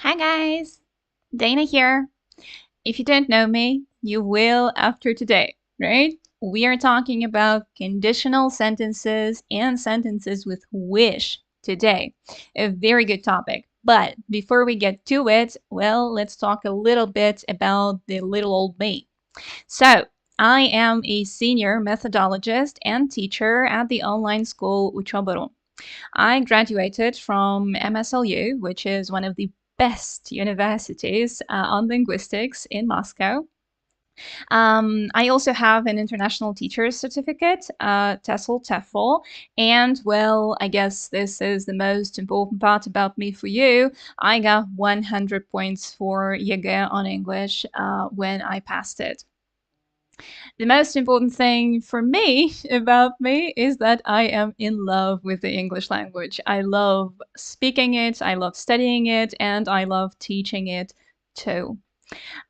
Hi guys, Dana here. If you don't know me, you will after today, right? We are talking about conditional sentences and sentences with wish today. A very good topic. But before we get to it, well, let's talk a little bit about the little old me. So, I am a senior methodologist and teacher at the online school Учёба.ру. I graduated from MSLU, which is one of the best universities on linguistics in Moscow. I also have an international teacher's certificate, TESOL, and well, I guess this is the most important part about me for you. I got 100 points for ЕГЭ on English when I passed it. The most important thing for me about me is that I am in love with the English language. I love speaking it, I love studying it, and I love teaching it too.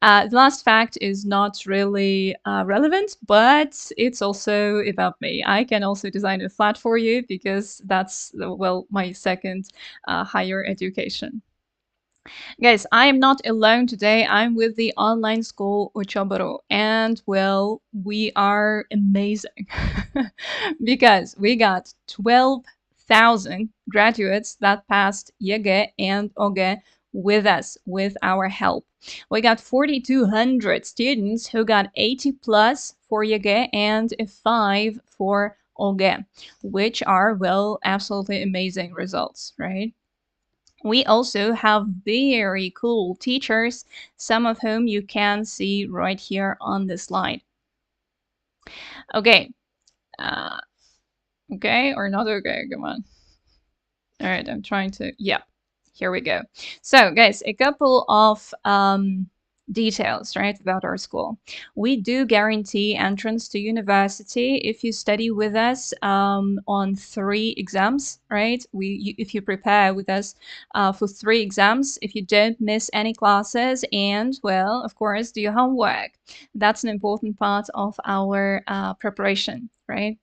The last fact is not really relevant, but it's also about me. I can also design a flat for you because that's, well, my second higher education. Guys, I am not alone today. I'm with the online school Учёба.ру, and well, we are amazing because we got 12,000 graduates that passed ЕГЭ and ОГЭ with us, with our help. We got 4,200 students who got 80 plus for ЕГЭ and a 5 for ОГЭ, which are, well, absolutely amazing results, right? We also have very cool teachers, some of whom you can see right here on the slide. Okay. Okay, or not okay, come on. All right, I'm trying to, yeah, here we go. So guys, a couple of details, right, about our school. We do guarantee entrance to university if you study with us on 3 exams, right? If you prepare with us for 3 exams, if you don't miss any classes, and well, of course, do your homework. That's an important part of our preparation, right?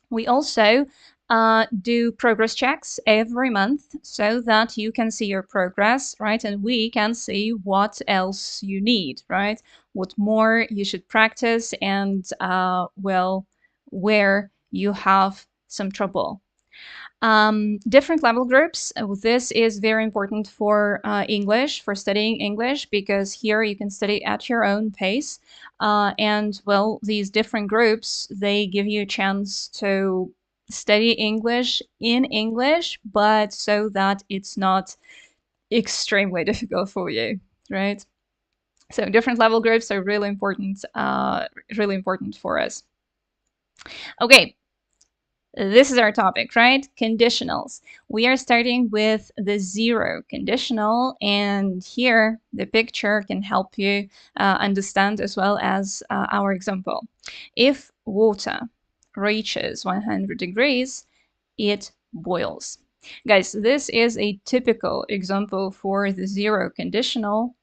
We also do progress checks every month so that you can see your progress, right? And we can see what else you need, right? What more you should practice and, well, where you have some trouble. Different level groups. This is very important for English, for studying English, because here you can study at your own pace. And well, these different groups, they give you a chance to study English in English, but so that it's not extremely difficult for you, right? So different level groups are really important for us. Okay, this is our topic, right? Conditionals. We are starting with the zero conditional, and here the picture can help you understand as well as our example. If water reaches 100 degrees, it boils. Guys, this is a typical example for the zero conditional.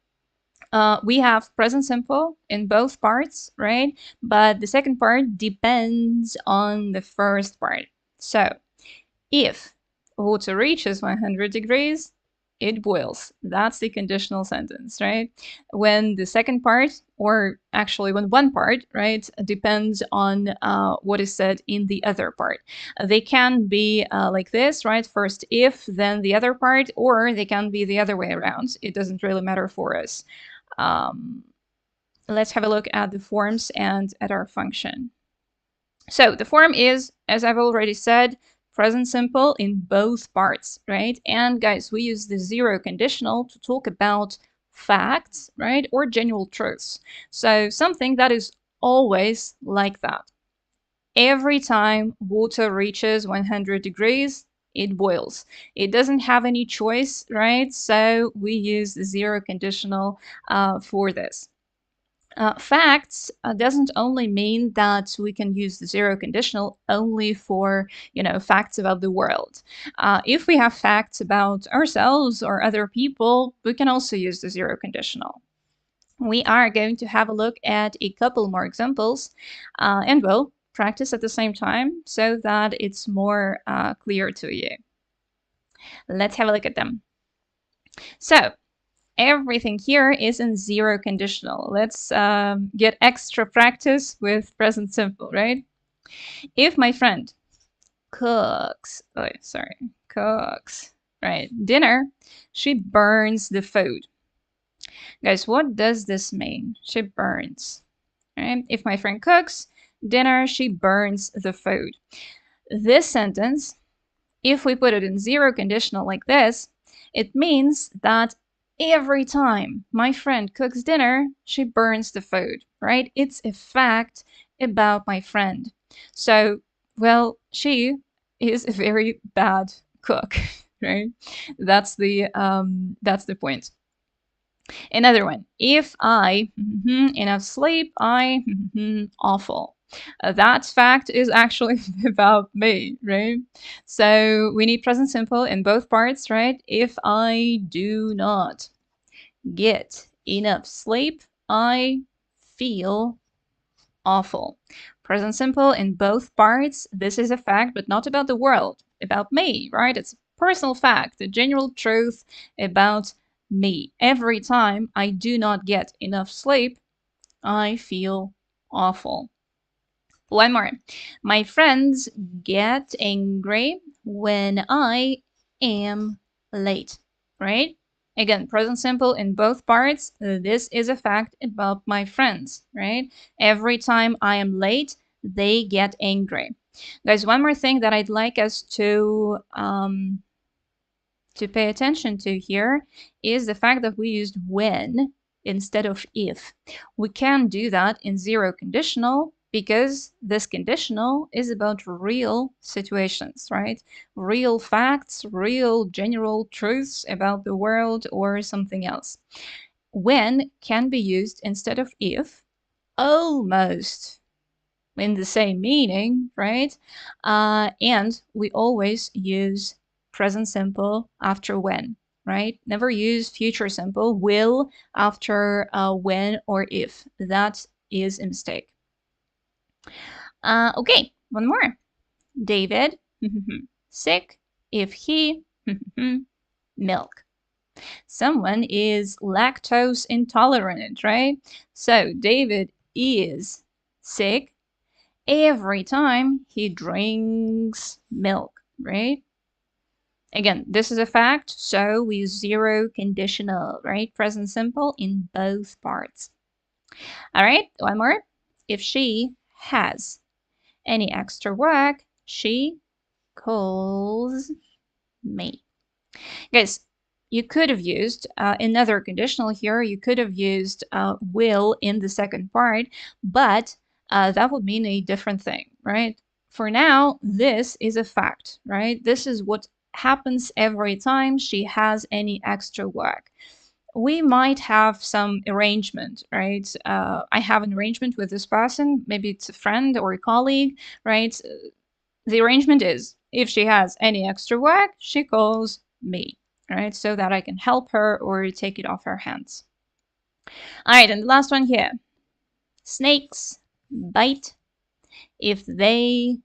We have present simple in both parts, right? But the second part depends on the first part. So, if water reaches 100 degrees, it boils. That's the conditional sentence, right? When the second part, or actually when one part, right, depends on what is said in the other part. They can be like this, right? First if, then the other part, or they can be the other way around. It doesn't really matter for us. Let's have a look at the forms and at our function. So the form is, as I've already said, present simple in both parts, right? And guys, we use the zero conditional to talk about facts, right? Or general truths. So something that is always like that. Every time water reaches 100 degrees, it boils. It doesn't have any choice, right? So we use the zero conditional for this. Facts doesn't only mean that we can use the zero conditional only for, facts about the world. If we have facts about ourselves or other people, we can also use the zero conditional. We are going to have a look at a couple more examples, and we'll practice at the same time so that it's more clear to you. Let's have a look at them. So, everything here is in zero conditional. Let's get extra practice with present simple, right? If my friend cooks, cooks, right, dinner, she burns the food. Guys, what does this mean? She burns, right? If my friend cooks dinner, she burns the food. This sentence, if we put it in zero conditional like this, it means that every time my friend cooks dinner, she burns the food, right? It's a fact about my friend. So, well, she is a very bad cook, right? That's the point. Another one. If I enough sleep, I awful. That fact is actually about me, right? So we need present simple in both parts, right? If I do not get enough sleep, I feel awful. Present simple in both parts. This is a fact, but not about the world, about me, right? It's a personal fact, a general truth about me. Every time I do not get enough sleep, I feel awful. One more. My friends get angry when I am late, right? Again, present simple in both parts. This is a fact about my friends, right? Every time I am late, they get angry. Guys, one more thing that I'd like us to pay attention to here is the fact that we used when instead of if. We can do that in zero conditional because this conditional is about real situations, right? Real facts, real general truths about the world or something else. When can be used instead of if, almost in the same meaning, right? And we always use present simple after when, right? Never use future simple, will after when or if. That is a mistake. Okay, one more. David, sick if he, milk. Someone is lactose intolerant, right? So David is sick every time he drinks milk, right? Again, this is a fact, so we use zero conditional, right? Present simple in both parts. All right, one more. If she has any extra work, she calls me. Guys, you could have used another conditional here. You could have used will in the second part, but that would mean a different thing, right? For now, this is a fact, right? This is what happens every time she has any extra work. We might have some arrangement, right? I have an arrangement with this person. Maybe it's a friend or a colleague, right? The arrangement is if she has any extra work, she calls me, right? So that I can help her or take it off her hands. All right, and the last one here. Snakes bite if they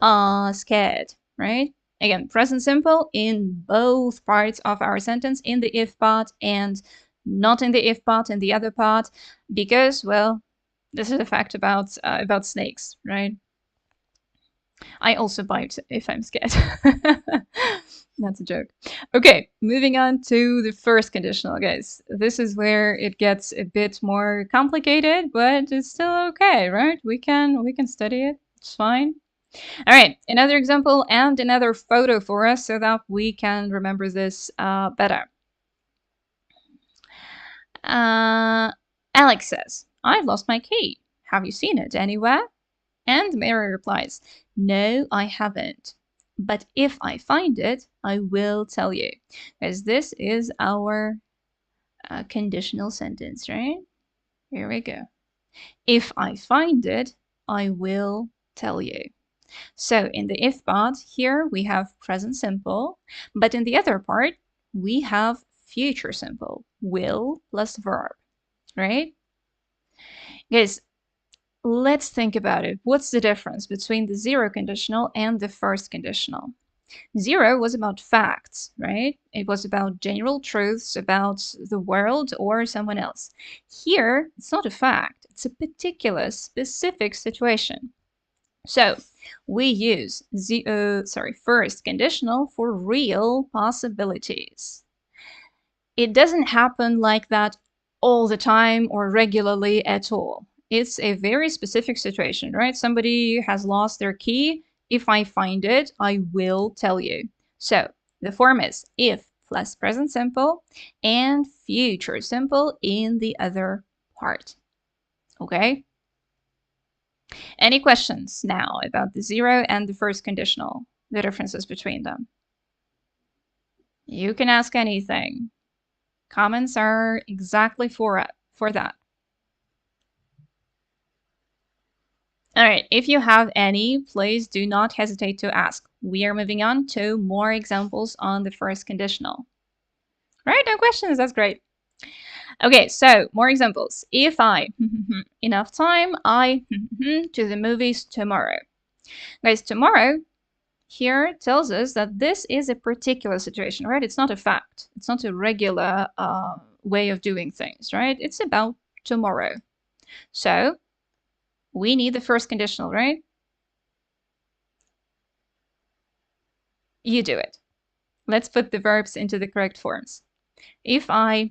are scared, right? Again, present simple in both parts of our sentence, in the if part and not in the if part, in the other part, because, well, this is a fact about snakes, right? I also bite if I'm scared. That's a joke. Okay, moving on to the first conditional, guys. This is where it gets a bit more complicated, but it's still okay, right? We can study it. It's fine. All right, another example and another photo for us so that we can remember this better. Alex says, I've lost my key. Have you seen it anywhere? And Mary replies, no, I haven't. But if I find it, I will tell you. As this is our conditional sentence, right? Here we go. If I find it, I will tell you. So in the if part, here we have present simple, but in the other part, we have future simple, will plus verb, right? Guys, let's think about it. What's the difference between the zero conditional and the first conditional? 0 was about facts, right? It was about general truths about the world or someone else. Here, it's not a fact. It's a particular, specific situation. So we use the first conditional for real possibilities. It doesn't happen like that all the time or regularly at all. It's a very specific situation, right? Somebody has lost their key. If I find it, I will tell you. So the form is if plus present simple and future simple in the other part. Okay? Any questions now about the 0 and the first conditional, the differences between them? You can ask anything. Comments are exactly for that. All right, if you have any, please do not hesitate to ask. We are moving on to more examples on the first conditional. All right, no questions, that's great. Okay, so more examples. If I enough time, I to the movies tomorrow. Guys, tomorrow here tells us that this is a particular situation, right? It's not a fact. It's not a regular way of doing things, right? It's about tomorrow. So we need the first conditional, right? You do it. Let's put the verbs into the correct forms. If I,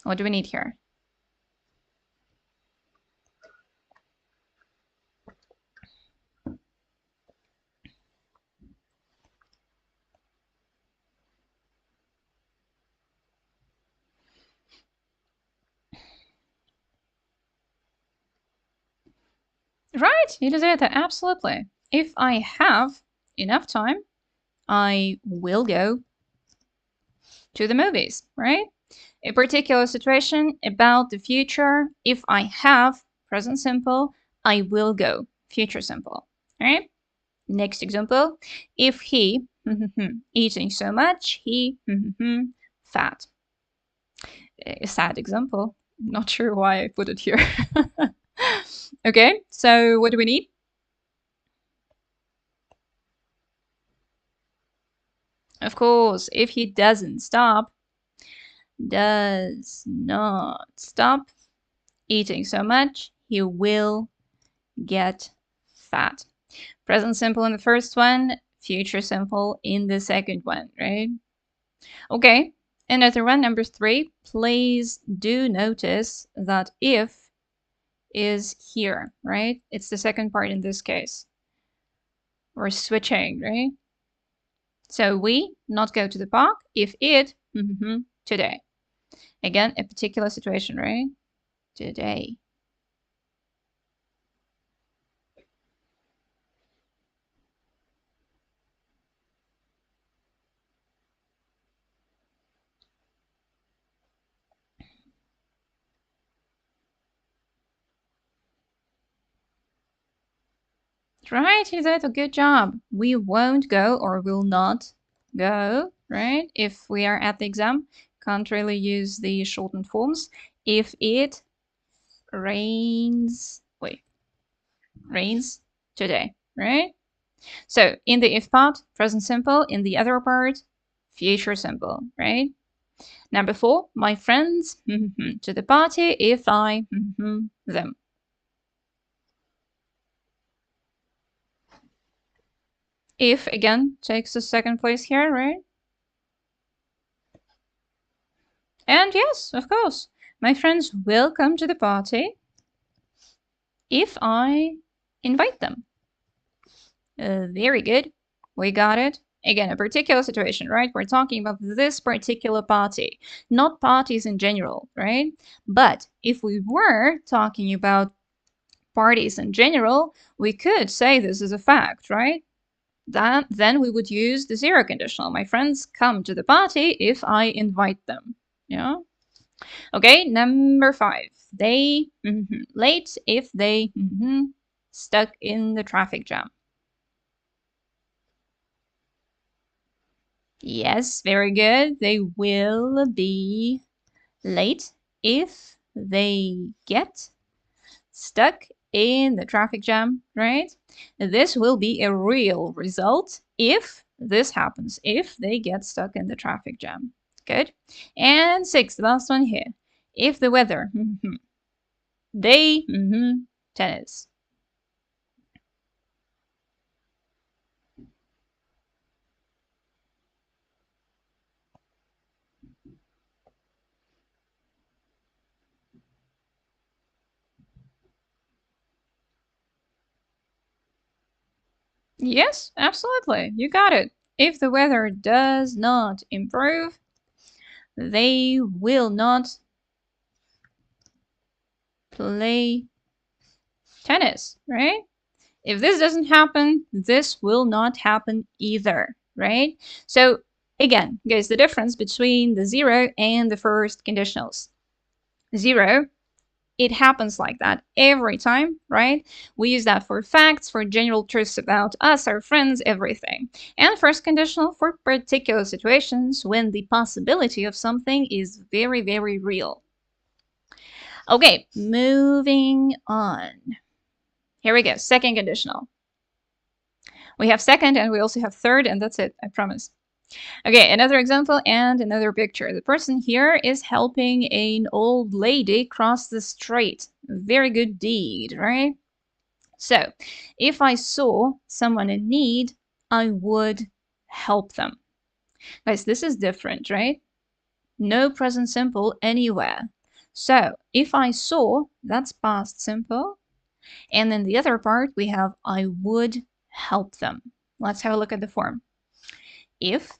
what do we need here? Right, Elisabetta, absolutely. If I have enough time, I will go to the movies, right? A particular situation about the future. If I have present simple, I will go future simple. All right. Next example. If he eating so much, he fat. A sad example. Not sure why I put it here. Okay. So what do we need? Of course, if he does not stop eating so much, he will get fat. Present simple in the first one, future simple in the second one, right? Okay, another one, number 3. Please do notice that if is here, right? It's the second part in this case. We're switching, right? So we not go to the park if it today. Again, a particular situation, right? Today. Right, Elisabetta, good job. We won't go or will not go, right? If we are at the exam, can't really use the shortened forms. If it rains, rains today, right? So in the if part, present simple. In the other part, future simple, right? Number 4, my friends to the party if I them. If, again, takes the second place here, right? And yes, of course, my friends will come to the party if I invite them. Very good. We got it. Again, a particular situation, right? We're talking about this particular party, not parties in general, right? But if we were talking about parties in general, we could say this is a fact, right? Then we would use the 0 conditional. My friends come to the party if I invite them. Yeah. Okay, number 5. They late if they stuck in the traffic jam. Yes, very good. They will be late if they get stuck in the traffic jam, right? This will be a real result if this happens, if they get stuck in the traffic jam. Good. And 6, the last one here. If the weather, they, tennis. Yes, absolutely. You got it. If the weather does not improve, they will not play tennis, right? If this doesn't happen, this will not happen either, right? So again, guys, the difference between the 0 and the first conditionals. 0, it happens like that every time, right? We use that for facts, for general truths about us, our friends, everything. And first conditional for particular situations when the possibility of something is very, very real. Okay, moving on. Here we go, second conditional. We have second and we also have third, and that's it, I promise. Okay, another example and another picture. The person here is helping an old lady cross the street. Very good deed, right? So, if I saw someone in need, I would help them. Guys, this is different, right? No present simple anywhere. So, if I saw, that's past simple. And then the other part, we have I would help them. Let's have a look at the form. If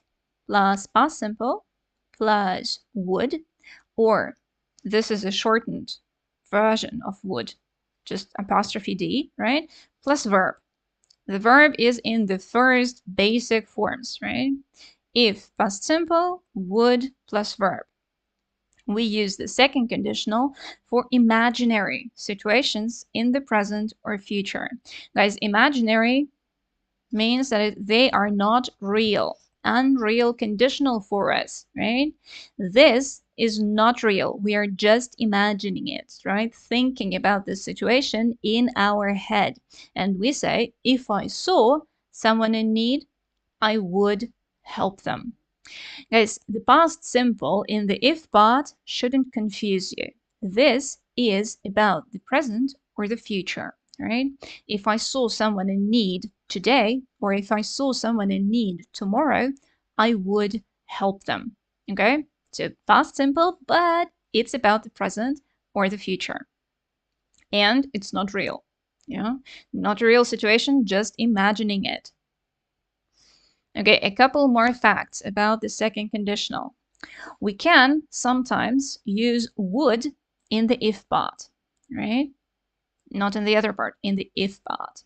plus past simple plus would, or this is a shortened version of would, just apostrophe D, right? Plus verb. The verb is in the first basic forms, right? If past simple, would plus verb. We use the second conditional for imaginary situations in the present or future. Guys, imaginary means that they are not real. Unreal conditional for us, right? This is not real. We are just imagining it, right? Thinking about this situation in our head. And we say, if I saw someone in need, I would help them. Guys, the past simple in the if part shouldn't confuse you. This is about the present or the future, right? If I saw someone in need today, or if I saw someone in need tomorrow, I would help them, okay? So past simple, but it's about the present or the future. And it's not real, yeah? Not a real situation, just imagining it. Okay, a couple more facts about the second conditional. We can sometimes use would in the if part, right? Not in the other part, in the if part.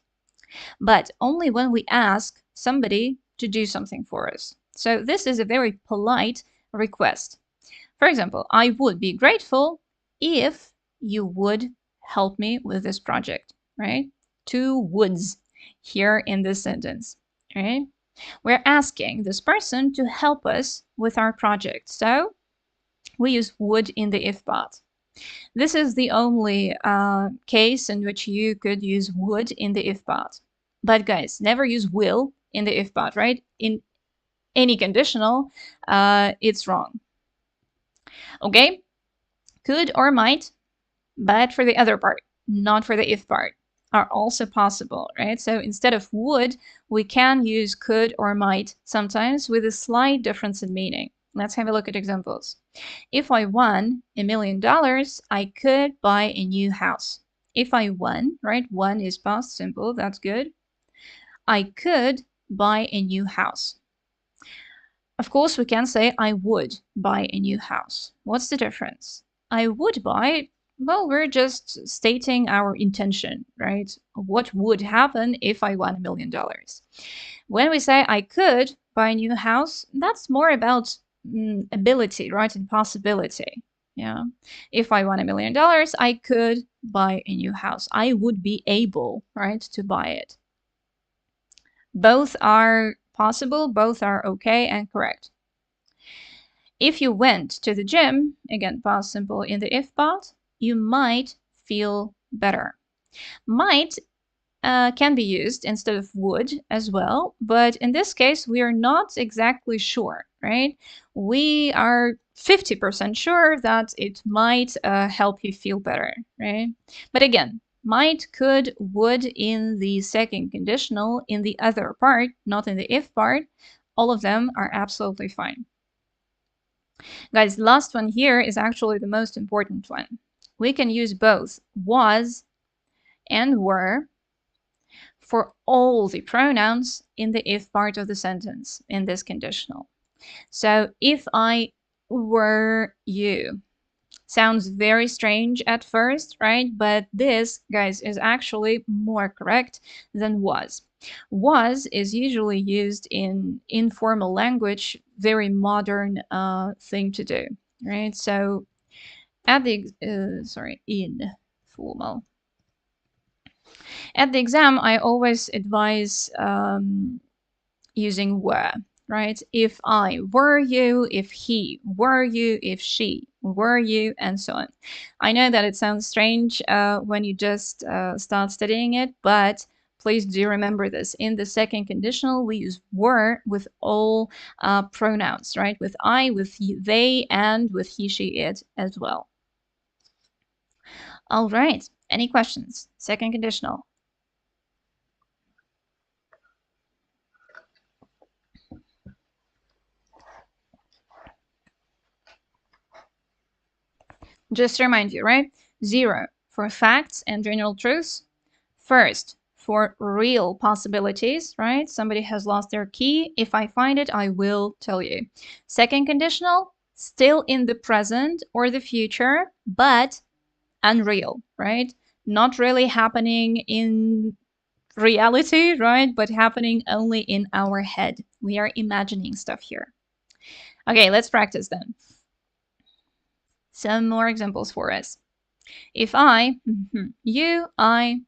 But only when we ask somebody to do something for us. So this is a very polite request. For example, I would be grateful if you would help me with this project, right? 2 woulds here in this sentence, right? We're asking this person to help us with our project. So we use would in the if part. This is the only case in which you could use would in the if part. But guys, never use will in the if part, right? In any conditional, it's wrong. Okay? Could or might, but for the other part, not for the if part, are also possible, right? So instead of would, we can use could or might sometimes with a slight difference in meaning. Let's have a look at examples. If I won $1 million, I could buy a new house. If I won, right? Won is past simple, that's good. I could buy a new house. Of course, we can say I would buy a new house. What's the difference? I would buy, well, we're just stating our intention, right? What would happen if I won $1 million? When we say I could buy a new house, that's more about ability, right? And possibility. Yeah. If I won $1 million, I could buy a new house. I would be able, right, to buy it. Both are possible, both are okay and correct. If you went to the gym, again, past simple in the if part, you might feel better. Might can be used instead of would as well, but in this case, we are not exactly sure, right? We are 50% sure that it might help you feel better, right? But again, might, could, would in the second conditional, in the other part, not in the if part, all of them are absolutely fine. Guys, last one here is actually the most important one. We can use both was and were for all the pronouns in the if part of the sentence in this conditional. So if I were you, sounds very strange at first, right? But this, guys, is actually more correct than was. Was is usually used in informal language, very modern thing to do, right? So at the, informal. At the exam, I always advise using were, right? If I were you, if he were you, if she were you, and so on. I know that it sounds strange when you just start studying it, but please do remember this. In the second conditional, we use were with all pronouns, right? With I, with they, and with he, she, it as well. All right. Any questions? Second conditional. Just to remind you, right? 0 for facts and general truths. First, for real possibilities, right? Somebody has lost their key. If I find it, I will tell you. Second conditional, still in the present or the future, but unreal, right? Not really happening in reality, right? But happening only in our head. We are imagining stuff here. Okay, let's practice then. Some more examples for us. If I, you, I,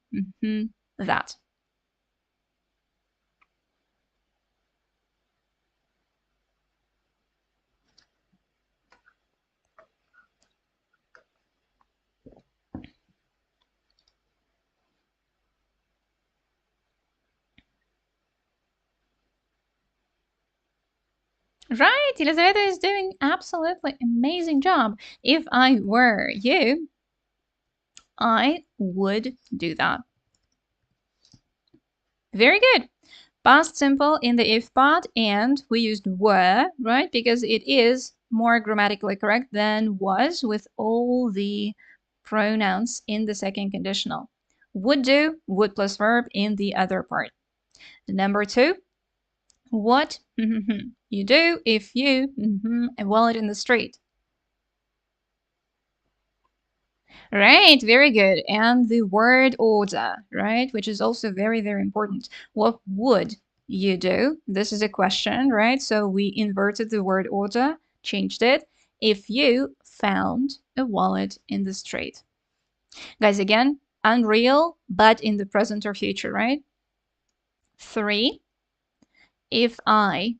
that. Right, Elizabeth is doing absolutely amazing job. If I were you, I would do that. Very good. Past simple in the if part, and we used were, right? Because it is more grammatically correct than was with all the pronouns in the second conditional. Would do, would plus verb in the other part. Number 2, what you do if you a wallet in the street. Right, very good. And the word order, right, which is also very, very important. What would you do? This is a question, right? So we inverted the word order, changed it. If you found a wallet in the street. Guys, again, unreal, but in the present or future, right? 3, if I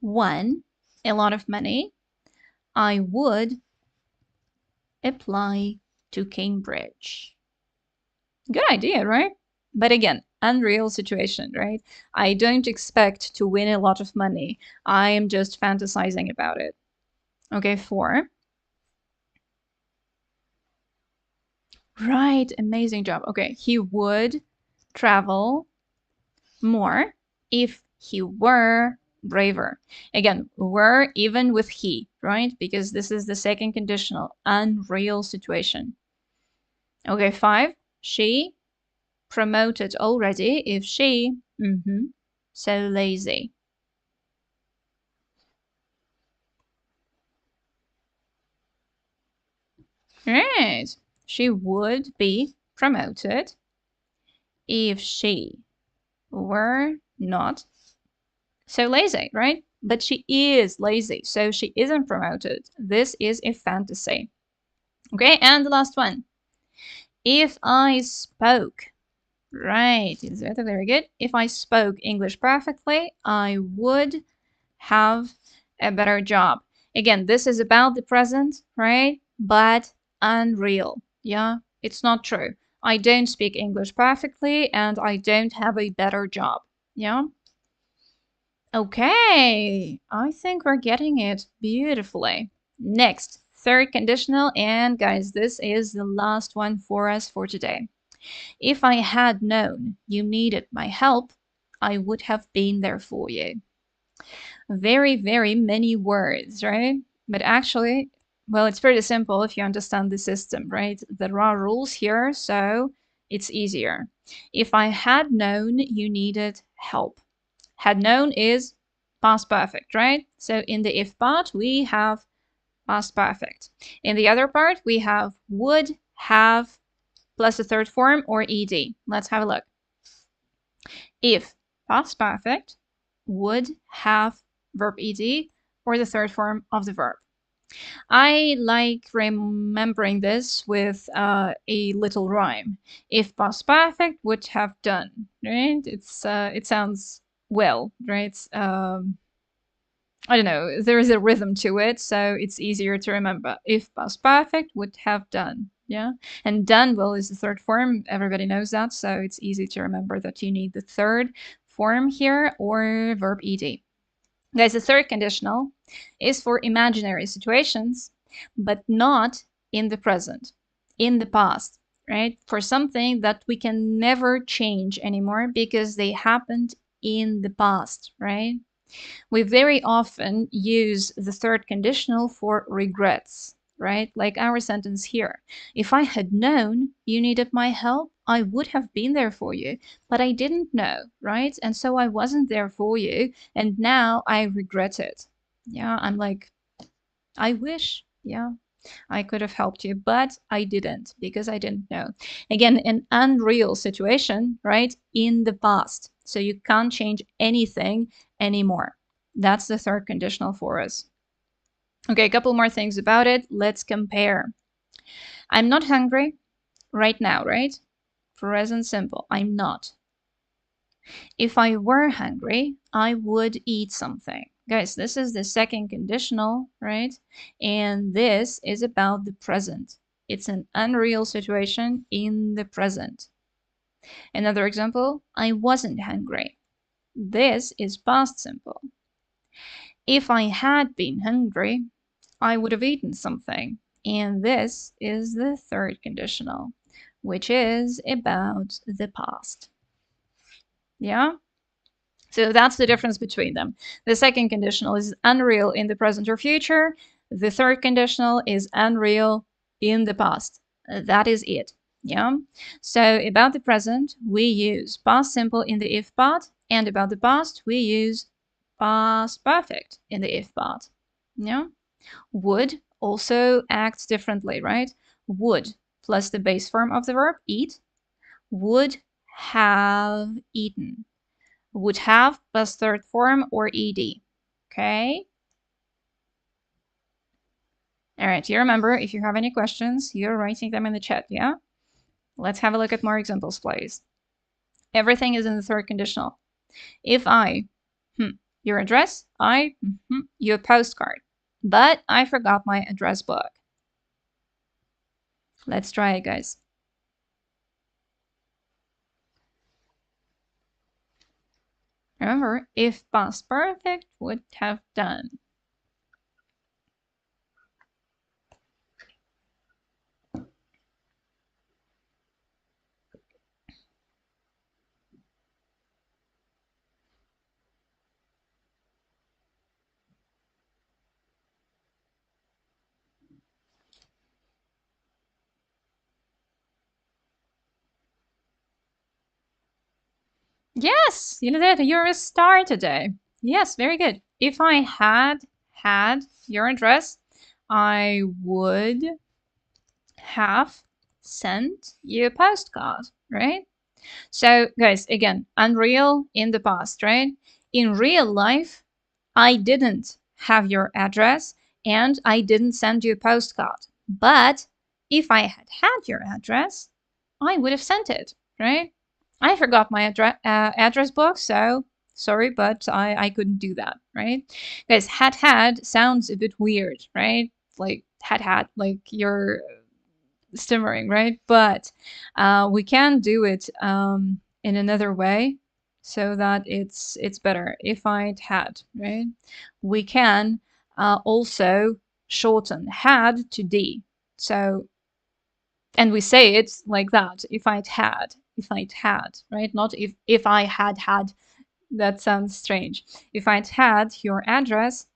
won a lot of money, I would apply to Cambridge. Good idea, right? But again, unreal situation, right? I don't expect to win a lot of money. I am just fantasizing about it. Okay, 4. Right, amazing job. Okay, he would travel more if he were braver. Again, were even with he, right? Because this is the second conditional, unreal situation. Okay, 5. She promoted already if she, so lazy. Right. She would be promoted if she were not so lazy, right? But she is lazy, so she isn't promoted. This is a fantasy. Okay, and the last one. If I spoke, right, is that very good? If I spoke English perfectly, I would have a better job. Again, this is about the present, right? But unreal. Yeah, It's not true. I don't speak English perfectly and I don't have a better job. Yeah? Okay, I think we're getting it beautifully. Next, third conditional, and guys, this is the last one for us for today. If I had known you needed my help, I would have been there for you. Very, very many words, right? But actually, well, it's pretty simple if you understand the system, right? There are rules here, so it's easier. If I had known you needed help. Had known is past perfect, right? So in the if part, we have past perfect. In the other part, we have would, have, plus the third form or ed. Let's have a look. If past perfect, would, have, verb ed, or the third form of the verb. I like remembering this with a little rhyme. If past perfect, would have done, right? It sounds well, right? I don't know, there is a rhythm to it, so it's easier to remember. If past perfect, would have done. Yeah. And done, well, is the third form. Everybody knows that, so it's easy to remember that you need the third form here or verb ed. Guys, the third conditional is for imaginary situations, but not in the present, in the past, right? For something that we can never change anymore because they happened in the past, right? We very often use the third conditional for regrets, right? Like our sentence here. If I had known you needed my help, I would have been there for you, but I didn't know, right? And so I wasn't there for you, and now I regret it. Yeah, I'm like, I wish, yeah, I could have helped you, but I didn't because I didn't know. Again, an unreal situation, right? In the past. So you can't change anything anymore. That's the third conditional for us. Okay, a couple more things about it. Let's compare. I'm not hungry right now, right? Present simple. I'm not. If I were hungry, I would eat something. Guys, this is the second conditional, right? And this is about the present. It's an unreal situation in the present. Another example, I wasn't hungry. This is past simple. If I had been hungry, I would have eaten something. And this is the third conditional, which is about the past. Yeah? So that's the difference between them. The second conditional is unreal in the present or future. The third conditional is unreal in the past. That is it. Yeah. So about the present, we use past simple in the if part, and about the past, we use past perfect in the if part. Yeah. Would also acts differently, right? Would plus the base form of the verb eat, would have eaten. Would have plus third form or ed. Okay? All right, you remember, if you have any questions, you're writing them in the chat, yeah? Let's have a look at more examples, please. Everything is in the third conditional. If I, your address, your postcard, but I forgot my address book. Let's try it, guys. Remember, if past perfect, would have done. Yes, you know that you're a star today. Yes, very good. If I had your address, I would have sent you a postcard, right? So, guys, again, unreal in the past, right? In real life, I didn't have your address and I didn't send you a postcard. But if I had had your address, I would have sent it, right? I forgot my address book, so sorry, but I couldn't do that, right? Guys, had sounds a bit weird, right? Like had, like you're stammering, right? But we can do it in another way so that it's better. If I'd had, right? We can also shorten had to D. So, and we say it like that. If I'd had, right? Not if I had had. That sounds strange. If I'd had your address,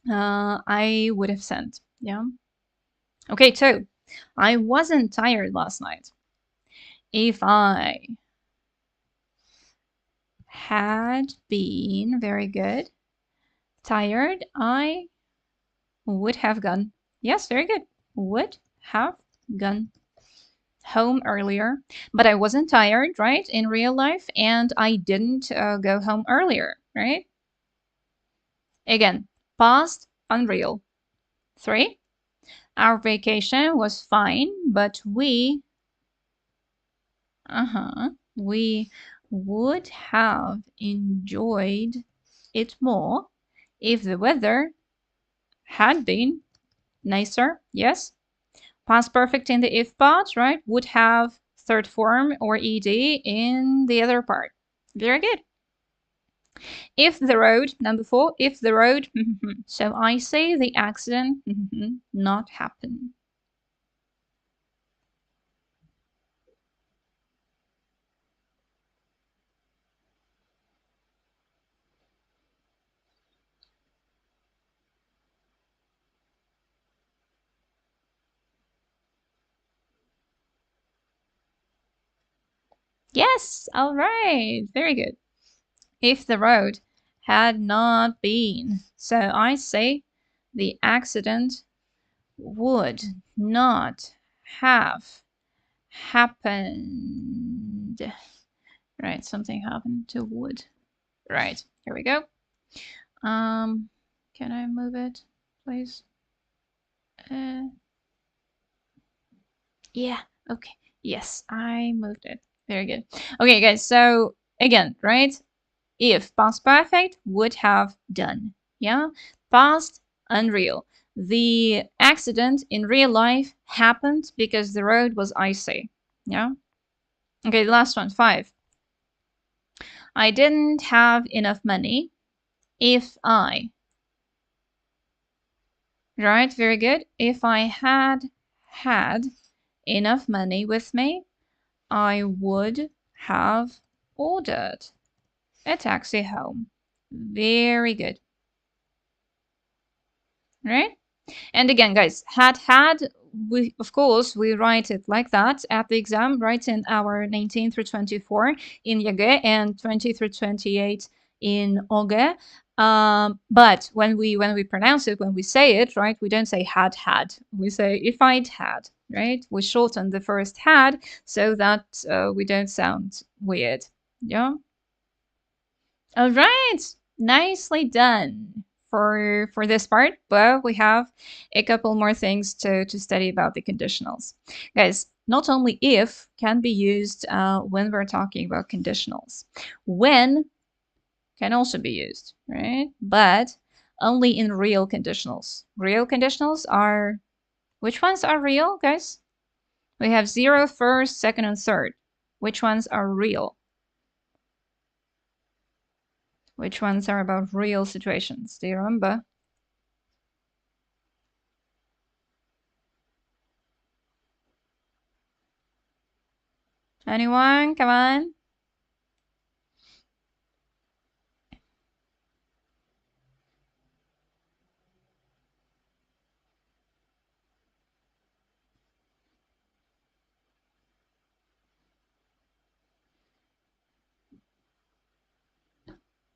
I would have sent. Yeah. Okay, so I wasn't tired last night. If I had been very good tired, I would have gone. Yes, very good. Would have gone home earlier, but I wasn't tired, right, in real life, and I didn't go home earlier, right? Again, past, unreal. 3. Our vacation was fine, but we we would have enjoyed it more if the weather had been nicer. Yes. Past perfect in the if part, right? Would have third form or ed in the other part. Very good. If the road, number 4, if the road, so I say the accident not happen. Yes, all right, very good. If the road had not been, so I say the accident would not have happened. Right, something happened to wood. Right, here we go. Can I move it, please? Yeah, okay. Yes, I moved it. Very good. Okay, guys, so again, right? If past perfect would have done. Yeah, past unreal. The accident in real life happened because the road was icy. Yeah. Okay, the last one, 5. I didn't have enough money if I. Right, very good. If I had had enough money with me, I would have ordered a taxi home. Very good. Right? And again, guys, had, we of course we write it like that at the exam, right? In our 19 through 24 in языке and 20 through 28 in ОГЭ. But when we pronounce it, when we say it, right, we don't say had. We say if I'd had, right? We shorten the first had so that we don't sound weird. Yeah. All right, nicely done for this part, but we have a couple more things to study about the conditionals. Guys, not only if can be used when we're talking about conditionals. When can also be used, right? But only in real conditionals. Real conditionals are, which ones are real, guys? We have 0, first, second, and third. Which ones are real? Which ones are about real situations? Do you remember? Anyone? Come on.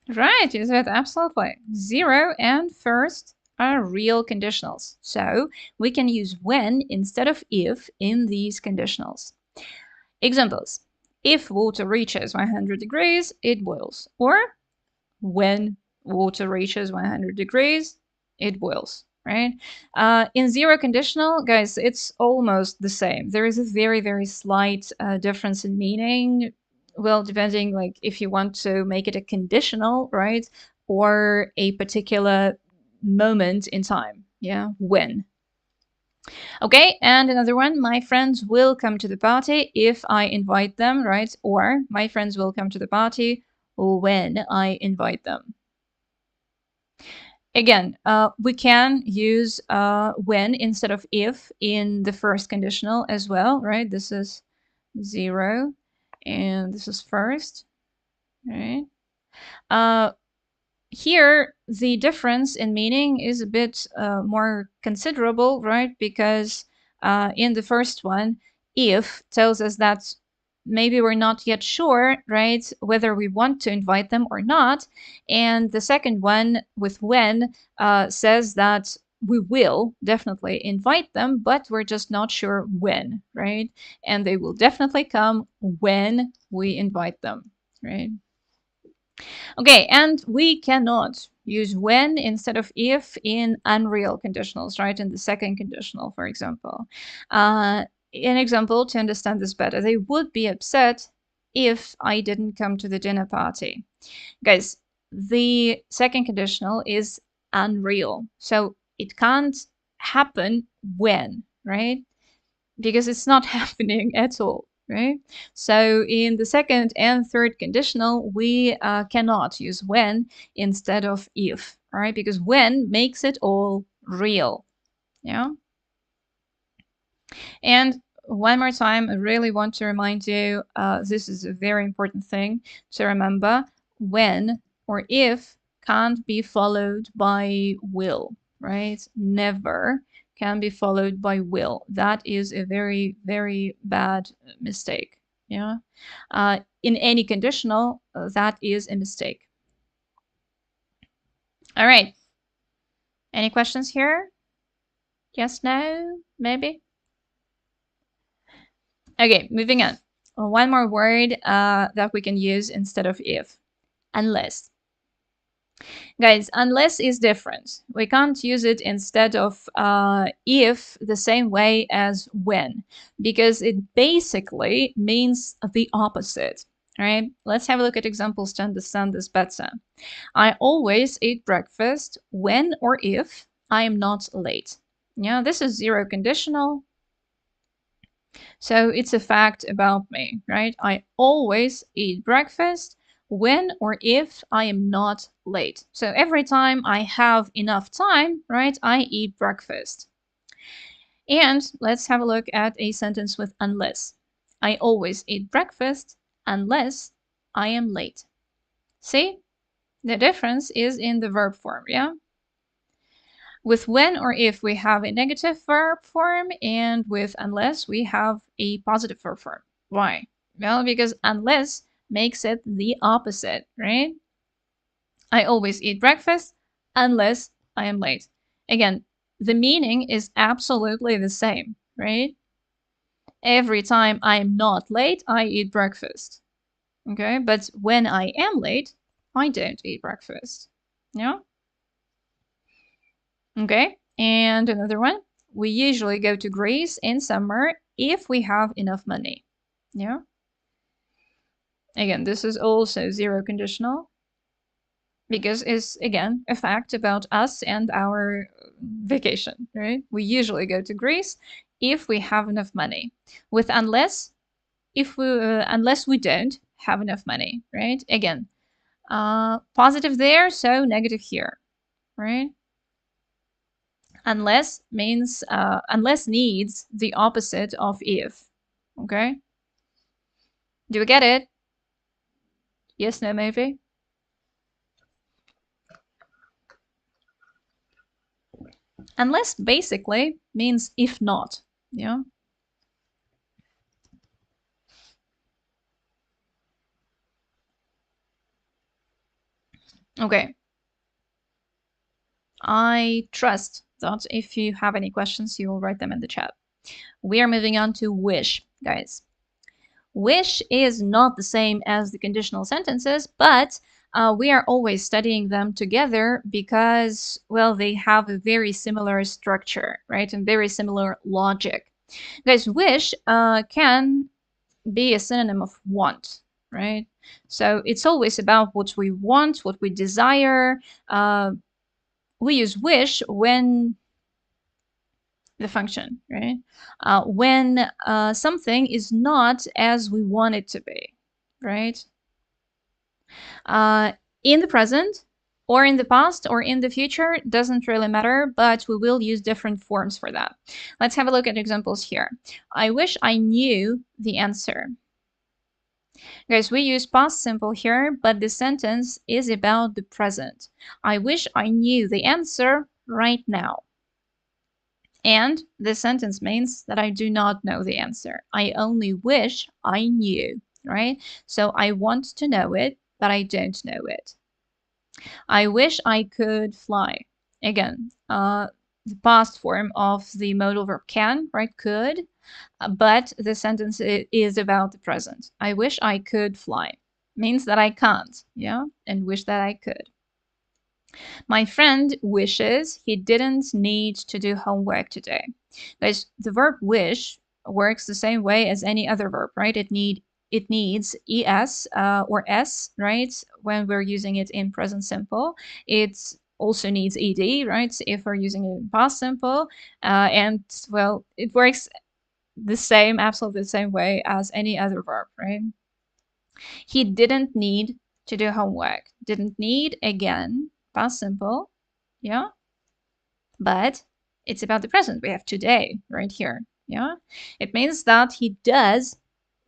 Right, you said absolutely. 0 and first are real conditionals. So we can use when instead of if in these conditionals. Examples. If water reaches 100 degrees, it boils. Or when water reaches 100 degrees, it boils, right? In 0 conditional, guys, it's almost the same. There is a very, very slight difference in meaning. Well, depending, like, if you want to make it a conditional, right? Or a particular moment in time. Yeah, when. Okay, and another one, my friends will come to the party if I invite them, right? Or my friends will come to the party when I invite them. Again, we can use when instead of if in the first conditional as well, right? This is 0 and this is first, right? Uh, Here, the difference in meaning is a bit more considerable, right? Because in the first one, if tells us that maybe we're not yet sure, right, whether we want to invite them or not. And the second one with when says that we will definitely invite them, but we're just not sure when, right? And they will definitely come when we invite them, right? Okay, and we cannot use when instead of if in unreal conditionals, right? In the second conditional, for example. An example to understand this better, they would be upset if I didn't come to the dinner party. Guys, the second conditional is unreal. So it can't happen when, right? Because it's not happening at all, right? So in the second and third conditional, we cannot use when instead of if, all right? Because when makes it all real, yeah? And one more time, I really want to remind you, this is a very important thing to remember. When or if can't be followed by will, right? Never can be followed by will. That is a very, very bad mistake. Yeah. In any conditional, that is a mistake. All right. Any questions here? Yes, no, maybe? Okay, moving on. One more word that we can use instead of if. Unless. Guys, unless is different. We can't use it instead of if the same way as when, because it basically means the opposite. All right, let's have a look at examples to understand this better. I always eat breakfast when or if I am not late. Yeah, this is zero conditional. So it's a fact about me, right? I always eat breakfast when or if I am not late. So every time I have enough time, right, I eat breakfast. And let's have a look at a sentence with unless. I always eat breakfast unless I am late. See? The difference is in the verb form, yeah? With when or if, we have a negative verb form, and with unless, we have a positive verb form. Why? Well, because unless makes it the opposite, right? I always eat breakfast unless I am late. Again, the meaning is absolutely the same, right? Every time I'm not late, I eat breakfast. Okay, but when I am late, I don't eat breakfast. Yeah? Okay, and another one. We usually go to Greece in summer if we have enough money. Yeah. Again, this is also zero conditional because it's, again, a fact about us and our vacation, right? We usually go to Greece if we have enough money. With unless we don't have enough money, right? Again, positive there, so negative here, right? Unless means unless needs the opposite of if. Okay, do you get it? Yes, no, maybe. Unless basically means if not. Yeah. Okay, I trust that if you have any questions, you will write them in the chat. We are moving on to wish, guys. Wish is not the same as the conditional sentences, but we are always studying them together because, well, they have a very similar structure, right? And very similar logic. Guys, wish can be a synonym of want, right? So it's always about what we want, what we desire. We use wish when the function, right? When something is not as we want it to be, right? In the present, or in the past, or in the future, doesn't really matter, but we will use different forms for that. Let's have a look at examples here. I wish I knew the answer. Guys, we use past simple here, but the sentence is about the present. I wish I knew the answer right now. And this sentence means that I do not know the answer. I only wish I knew, right? So I want to know it, but I don't know it. I wish I could fly. Again, the past form of the modal verb can, right? Could. But the sentence is about the present. I wish I could fly. Means that I can't, yeah? And wish that I could. My friend wishes he didn't need to do homework today. Guys, the verb wish works the same way as any other verb, right? It needs es or s, right? When we're using it in present simple. It also needs ed, right? If we're using it in past simple. And well, it works the same, absolutely the same way as any other verb, right? He didn't need to do homework. Didn't need, again, past simple, yeah? But it's about the present. We have today right here, yeah? It means that he does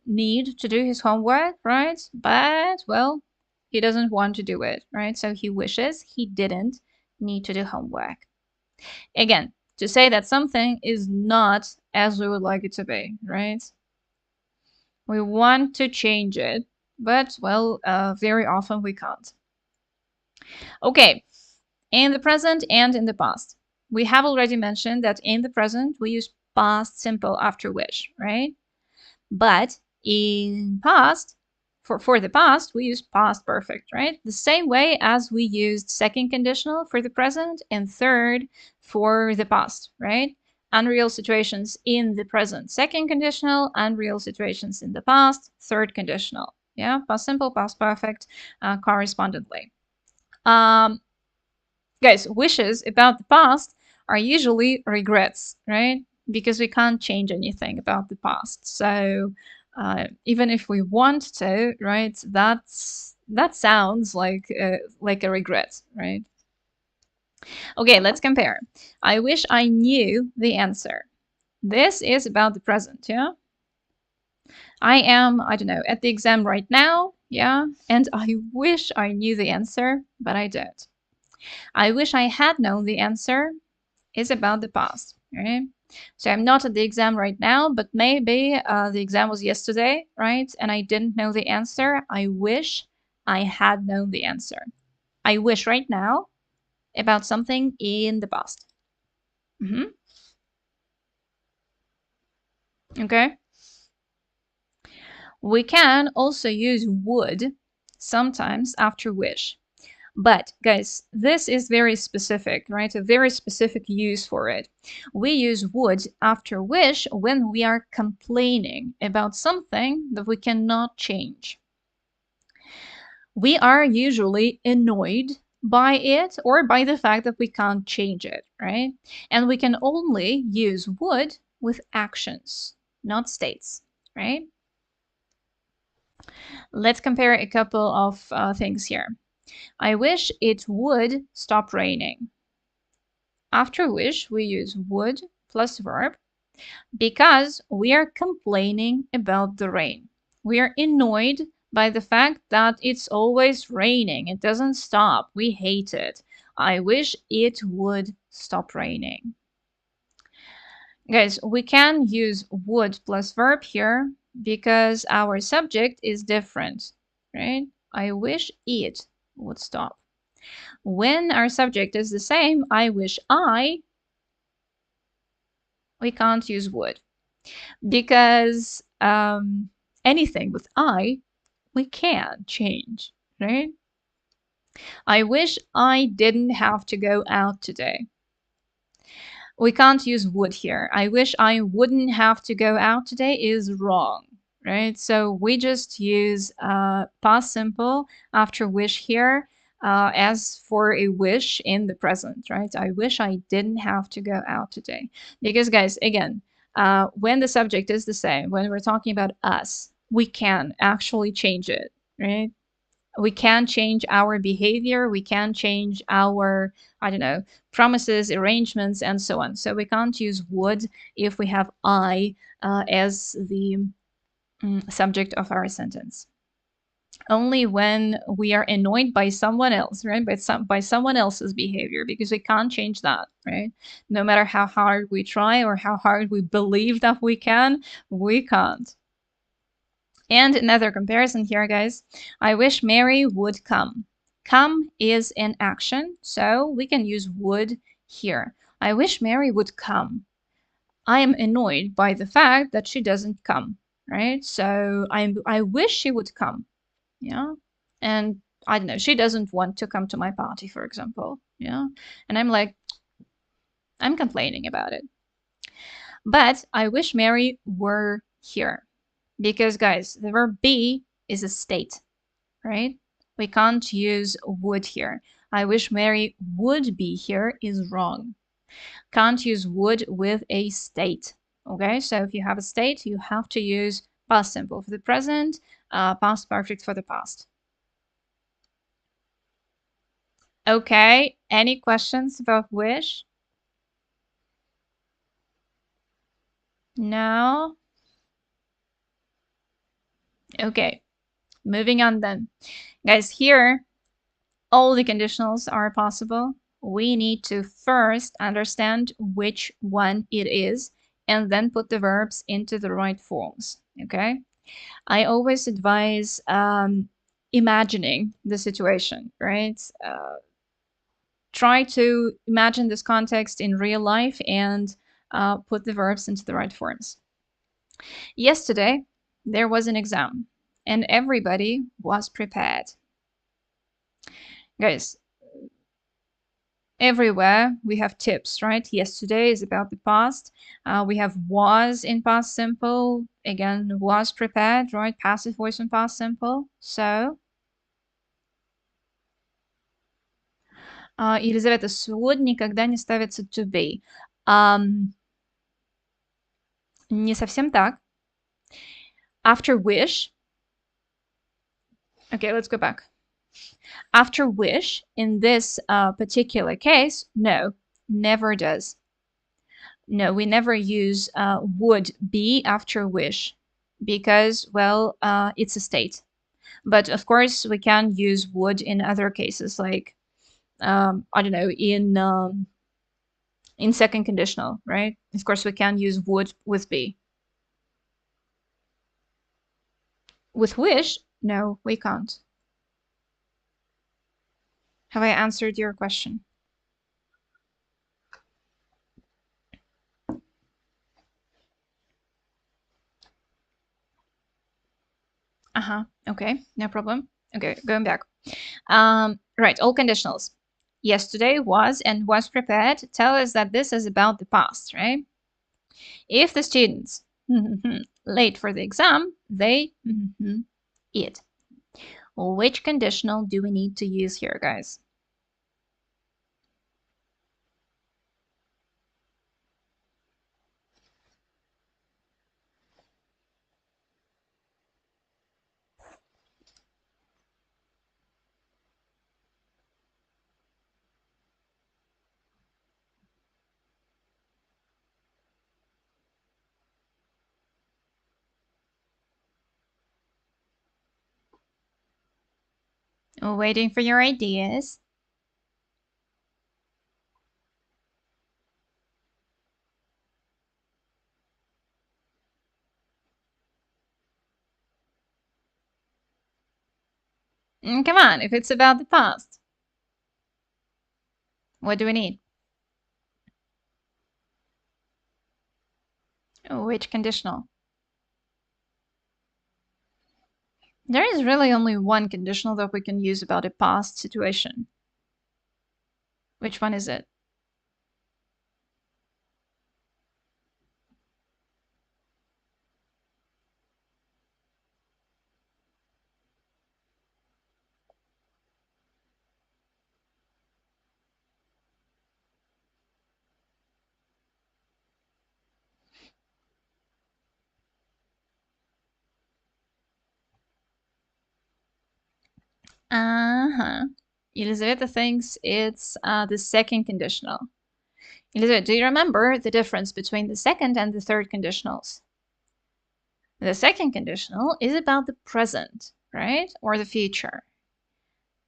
need to do his homework, right? But, well, he doesn't want to do it, right? So he wishes he didn't need to do homework. Again, to say that something is not as we would like it to be, right? We want to change it, but, well, very often we can't. Okay, in the present and in the past. We have already mentioned that in the present, we use past simple after wish, right? But in past, for the past, we use past perfect, right? The same way as we used second conditional for the present and third for the past, right? Unreal situations in the present, second conditional, unreal situations in the past, third conditional. Yeah, past simple, past perfect, correspondingly. Guys, wishes about the past are usually regrets, right? Because we can't change anything about the past. So even if we want to, right, that sounds like a regret, right? Okay, let's compare. I wish I knew the answer. This is about the present, yeah? I am, I don't know, at the exam right now, yeah? And I wish I knew the answer, but I don't. I wish I had known the answer is about the past, right? So I'm not at the exam right now, but maybe the exam was yesterday, right? And I didn't know the answer. I wish I had known the answer. I wish right now about something in the past. Okay. We can also use would sometimes after wish. But guys, this is very specific, right? A very specific use for it. We use would after wish when we are complaining about something that we cannot change. We are usually annoyed by it or by the fact that we can't change it, right? And we can only use would with actions, not states, right? Let's compare a couple of things here. I wish it would stop raining. After wish, we use would plus verb because we are complaining about the rain. We are annoyed by the fact that it's always raining. It doesn't stop. We hate it. I wish it would stop raining. Guys, we can use would plus verb here because our subject is different, right? I wish it would stop. When our subject is the same, I wish we can't use would because anything with we can change, right? I wish I didn't have to go out today. We can't use would here. I wish I wouldn't have to go out today is wrong, right? So we just use past simple after wish here as for a wish in the present, right? I wish I didn't have to go out today. Because, guys, again, when the subject is the same, when we're talking about us, we can actually change it, right? We can change our behavior. We can change our, I don't know, promises, arrangements, and so on. So we can't use would if we have I as the subject of our sentence. Only when we are annoyed by someone else, right? By someone else's behavior, because we can't change that, right? No matter how hard we try or how hard we believe that we can't. And another comparison here, guys. I wish Mary would come. Come is an action, so we can use would here. I wish Mary would come. I am annoyed by the fact that she doesn't come, right? So I wish she would come, yeah? And I don't know, she doesn't want to come to my party, for example, yeah? And I'm like, I'm complaining about it. But I wish Mary were here. Because, guys, the verb be is a state, right? We can't use would here. I wish Mary would be here is wrong. Can't use would with a state. Okay, so if you have a state, you have to use past simple for the present, past perfect for the past. Okay, any questions about wish? No? Okay, moving on then. Guys, here, all the conditionals are possible. We need to first understand which one it is and then put the verbs into the right forms, okay? I always advise imagining the situation, right? Try to imagine this context in real life and put the verbs into the right forms. Yesterday, there was an exam and everybody was prepared. Guys, everywhere we have tips, right? Yesterday is about the past. We have was in past simple. Again, was prepared, right? Passive voice in past simple. So, Елизавета, would никогда не ставится to be. Не совсем так. After wish. Okay, let's go back. After wish, in this particular case, no, never does. No, we never use would be after wish because, well, it's a state. But of course, we can use would in other cases, like, I don't know, in second conditional, right? Of course, we can use would with be. With wish, no, we can't. Have I answered your question? Uh-huh. Okay, no problem. Okay, going back. Right, all conditionals. Yesterday was and was prepared tell us that this is about the past, right? If the students late for the exam, they it. Which conditional do we need to use here, guys? Waiting for your ideas. Come on, if it's about the past, what do we need? Which conditional? There is really only one conditional that we can use about a past situation. Which one is it? Uh-huh. Elizaveta thinks it's the second conditional. Elizaveta, do you remember the difference between the second and the third conditionals? The second conditional is about the present, right? Or the future.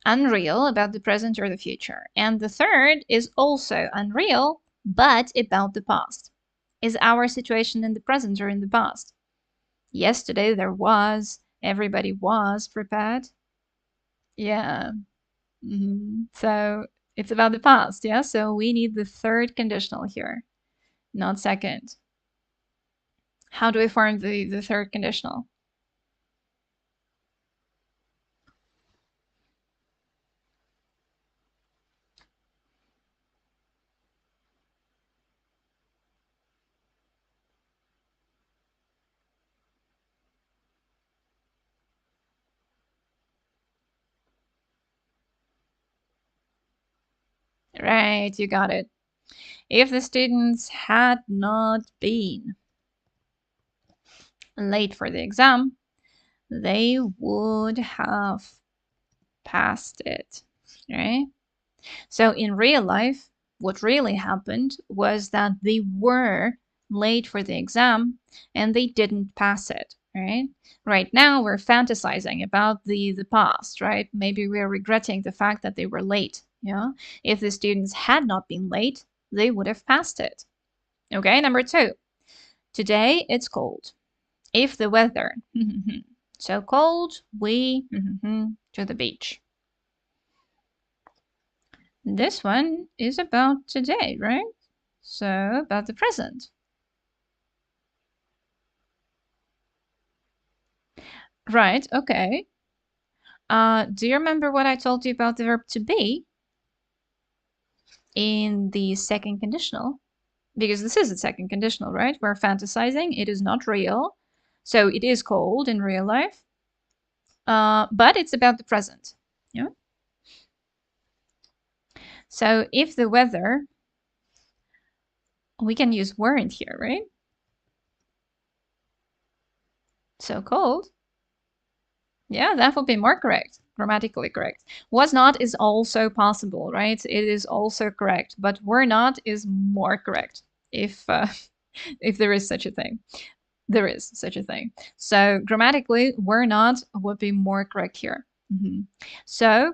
Unreal, about the present or the future. And the third is also unreal, but about the past. Is our situation in the present or in the past? Yesterday there was, everybody was prepared. Yeah. So it's about the past, yeah? So we need the third conditional here, not second. How do we form the third conditional? Right, you got it. If the students had not been late for the exam, they would have passed it, right? So in real life, what really happened was that they were late for the exam and they didn't pass it, right? Right now we're fantasizing about the past, right? Maybe we're regretting the fact that they were late, yeah? If the students had not been late, they would have passed it. Okay, number 2. Today it's cold. If the weather so cold, we to the beach. This one is about today, right? So about the present. Right, okay. Do you remember what I told you about the verb to be in the second conditional? Because this is the second conditional, right? We're fantasizing. It is not real. So it is cold in real life. But it's about the present. Yeah. So if the weather, we can use weren't here, right? So cold. Yeah, that would be more correct, grammatically correct. Was not is also possible, right? It is also correct, but were not is more correct if if there is such a thing. There is such a thing. So grammatically, were not would be more correct here. So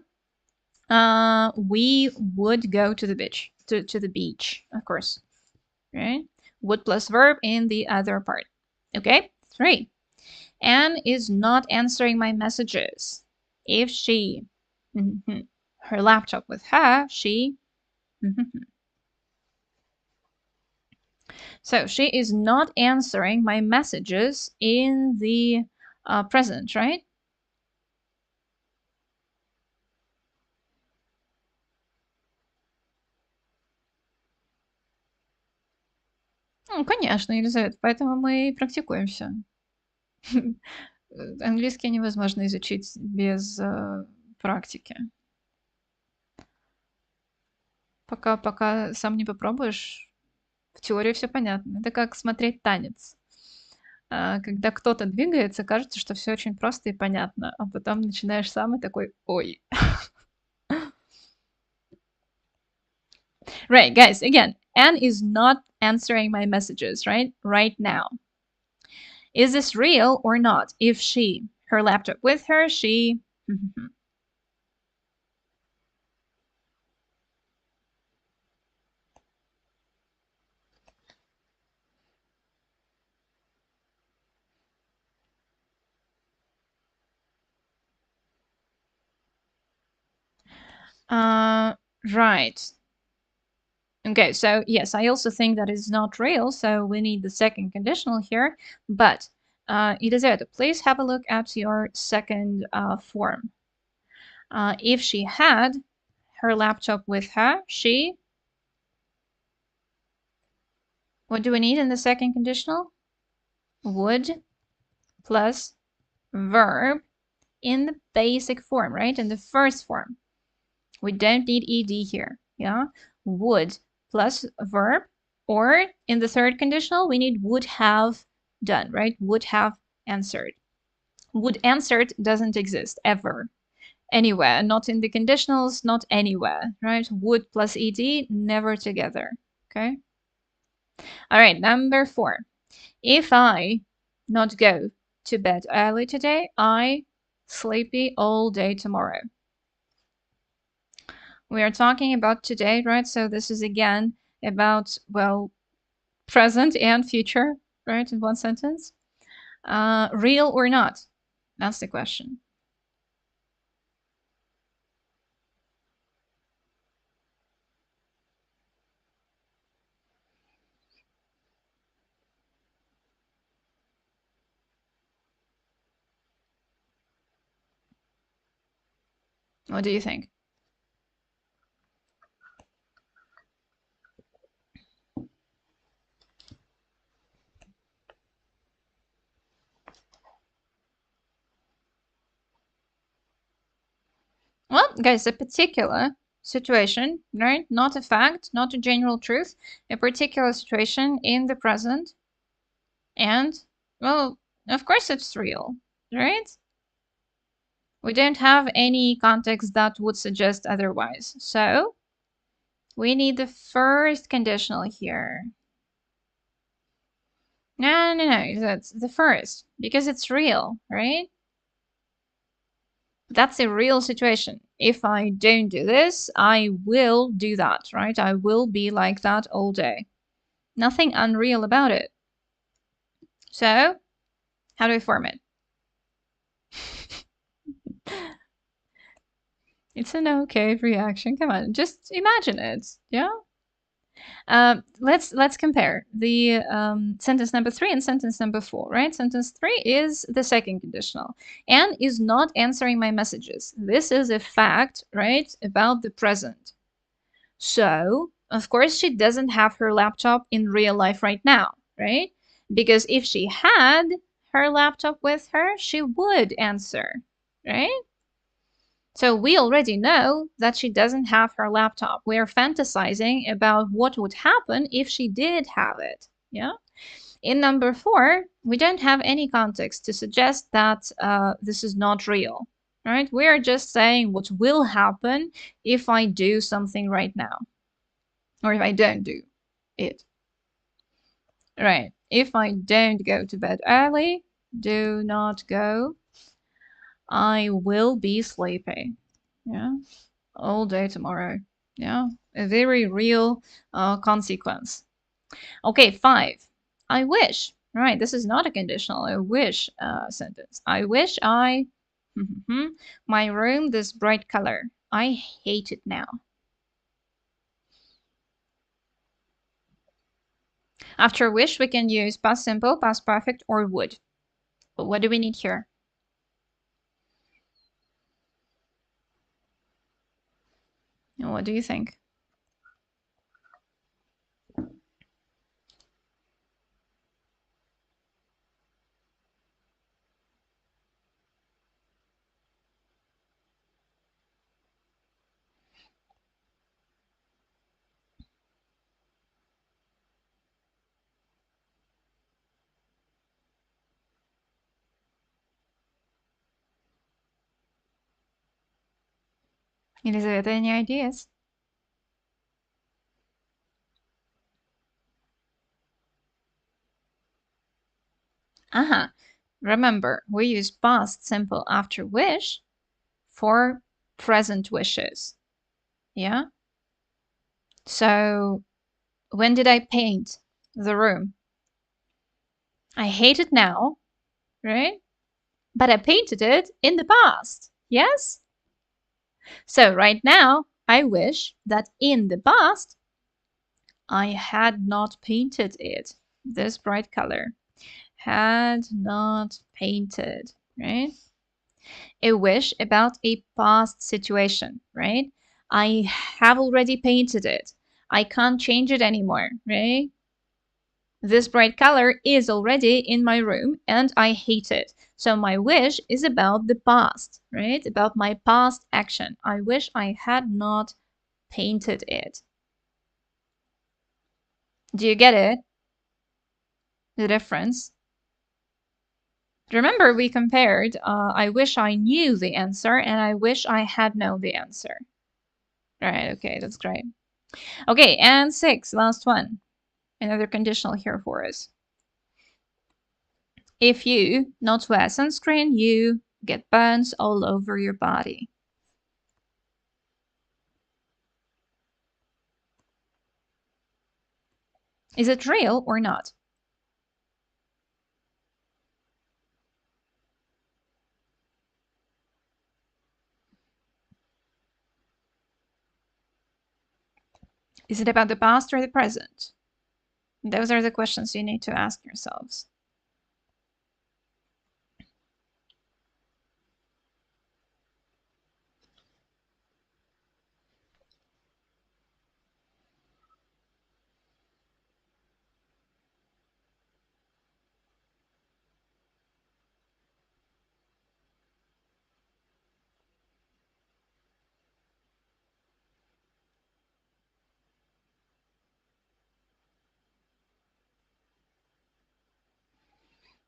we would go to the beach, to the beach, of course, right? Would plus verb in the other part. Okay, 3. Anne is not answering my messages. If she, her laptop with her, she, so she is not answering my messages in the present, right? Ну, конечно, Елизавета, поэтому мы и практикуемся. Английский невозможно изучить без практики. Пока сам не попробуешь, в теории все понятно. Это как смотреть танец. Когда кто-то двигается, кажется, что все очень просто и понятно, а потом начинаешь сам и такой, ой. Right, guys, again, Anne is not answering my messages, right now. Is this real or not? If she, her laptop with her, she... Right. Okay, so yes, I also think that is not real, so we need the second conditional here. But, Elizaveta, please have a look at your second form. If she had her laptop with her, she... What do we need in the second conditional? Would plus verb in the basic form, right? In the first form. We don't need ed here, yeah? Would plus verb, or in the third conditional, we need would have done, right? Would have answered. Would answered doesn't exist ever. Anywhere, not in the conditionals, not anywhere, right? Would plus ed, never together, okay? All right, number 4. If I not go to bed early today, I sleepy all day tomorrow. We are talking about today, right? So this is again about, well, present and future, right? In one sentence. Real or not? That's the question. What do you think? Well, guys, a particular situation, right? Not a fact, not a general truth, a particular situation in the present. And, well, of course it's real, right? We don't have any context that would suggest otherwise. So we need the first conditional here. No, that's the first, because it's real, right? That's a real situation. If I don't do this, I will do that, right? I will be like that all day. Nothing unreal about it. So, how do we form it? It's an okay reaction. Come on, just imagine it. Yeah. Let's compare the sentence number 3 and sentence number 4, right? Sentence 3 is the second conditional and is not answering my messages. This is a fact, right, about the present. So, of course, she doesn't have her laptop in real life right now, right? Because if she had her laptop with her, she would answer, right? So we already know that she doesn't have her laptop. We are fantasizing about what would happen if she did have it. Yeah. In number 4, we don't have any context to suggest that this is not real. Right? We are just saying what will happen if I do something right now, or if I don't do it. Right. If I don't go to bed early, do not go, I will be sleepy. Yeah. All day tomorrow. Yeah, a very real consequence. Okay, 5. I wish. Right, this is not a conditional. I wish sentence. I wish I my room this bright color. I hate it now. After wish, we can use past simple, past perfect, or would. But what do we need here? What do you think? Elizabeth, any ideas? Uh-huh. Remember, we use past simple after wish for present wishes. Yeah? So, when did I paint the room? I hate it now, right? But I painted it in the past. Yes? So, right now, I wish that in the past I had not painted it this bright color. Had not painted, right? A wish about a past situation, right? I have already painted it. I can't change it anymore, right? This bright color is already in my room and I hate it. So my wish is about the past, right? About my past action. I wish I had not painted it. Do you get it? The difference? Remember, we compared I wish I knew the answer and I wish I had known the answer. Right, okay, that's great. Okay, and 6, last one. Another conditional here for us. If you not wear sunscreen, you get burns all over your body. Is it real or not? Is it about the past or the present? Those are the questions you need to ask yourselves.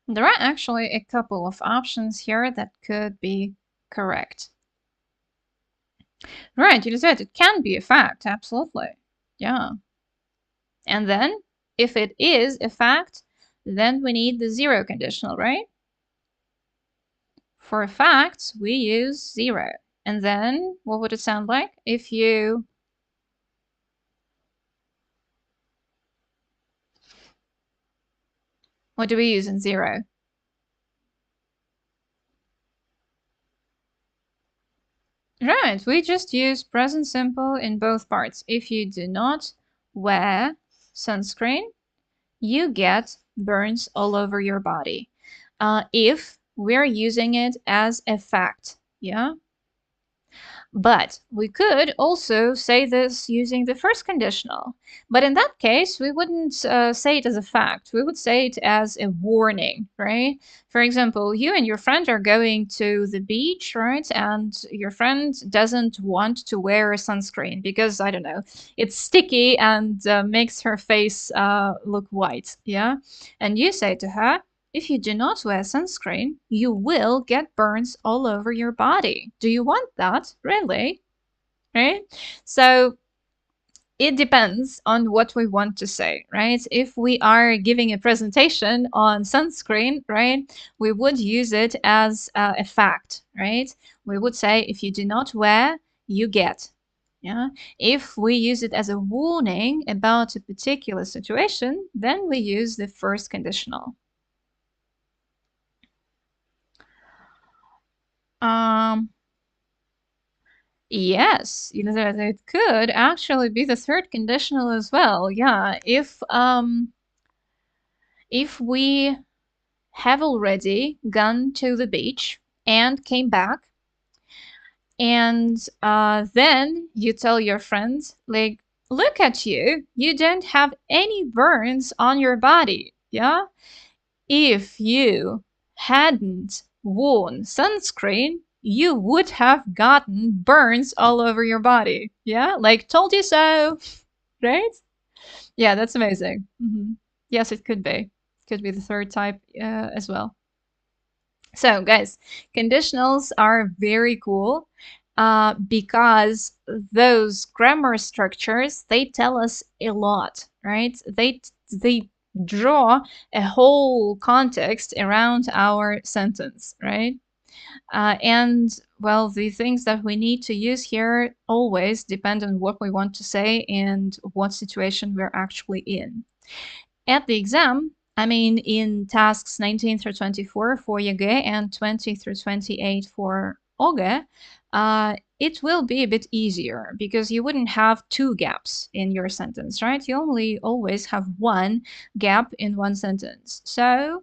There are actually a couple of options here that could be correct. Right, you said it can be a fact, absolutely. Yeah. And then, if it is a fact, then we need the zero conditional, right? For facts, we use zero. And then, what would it sound like if you... What do we use in zero? Right, we just use present simple in both parts. If you do not wear sunscreen, you get burns all over your body. If we're using it as a fact, yeah? But we could also say this using the first conditional. But in that case, we wouldn't say it as a fact. We would say it as a warning, right? For example, you and your friend are going to the beach, right? And your friend doesn't want to wear a sunscreen because, I don't know, it's sticky and makes her face look white, yeah? And you say to her, if you do not wear sunscreen, you will get burns all over your body. Do you want that? Really? Right? So it depends on what we want to say, right? If we are giving a presentation on sunscreen, right, we would use it as a fact, right? We would say, if you do not wear, you get. Yeah. If we use it as a warning about a particular situation, then we use the first conditional. Yes, you know that it could actually be the third conditional as well. Yeah, if we have already gone to the beach and came back, and then you tell your friends, like, look at you, you don't have any burns on your body. Yeah, if you hadn't worn sunscreen, you would have gotten burns all over your body. Yeah, like told you so, right? Yeah, that's amazing. Yes, it could be. Could be the third type as well. So, guys, conditionals are very cool because those grammar structures, they tell us a lot, right? They draw a whole context around our sentence, right? And well, the things that we need to use here always depend on what we want to say and what situation we're actually in. At the exam, I mean, in tasks 19 through 24 for ЕГЭ and 20 through 28 for ОГЭ, it will be a bit easier because you wouldn't have two gaps in your sentence, right? You only always have one gap in one sentence. So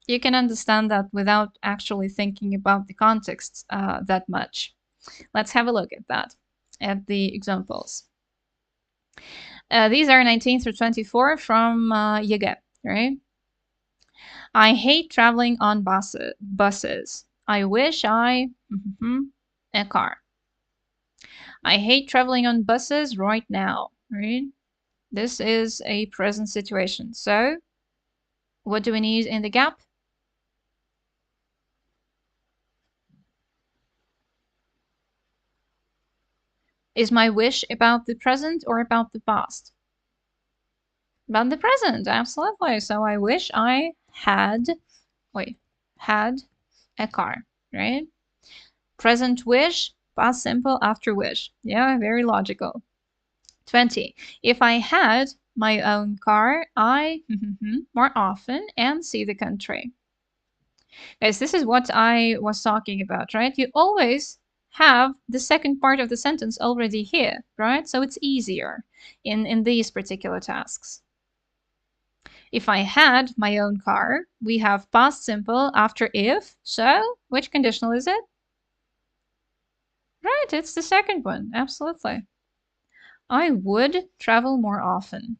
you can understand that without actually thinking about the context that much. Let's have a look at that, at the examples. These are 19 through 24 from ЕГЭ, right? I hate traveling on buses. I wish I... a car. I hate traveling on buses right now, right? This is a present situation. So what do we need in the gap? Is my wish about the present or about the past? About the present, absolutely. So I wish I had a car, right? Present wish, past simple after wish. Yeah, very logical. 20. If I had my own car, I more often and see the country. Guys, this is what I was talking about, right? You always have the second part of the sentence already here, right? So it's easier in these particular tasks. If I had my own car, we have past simple after if. So which conditional is it? Right, it's the second one. Absolutely. I would travel more often.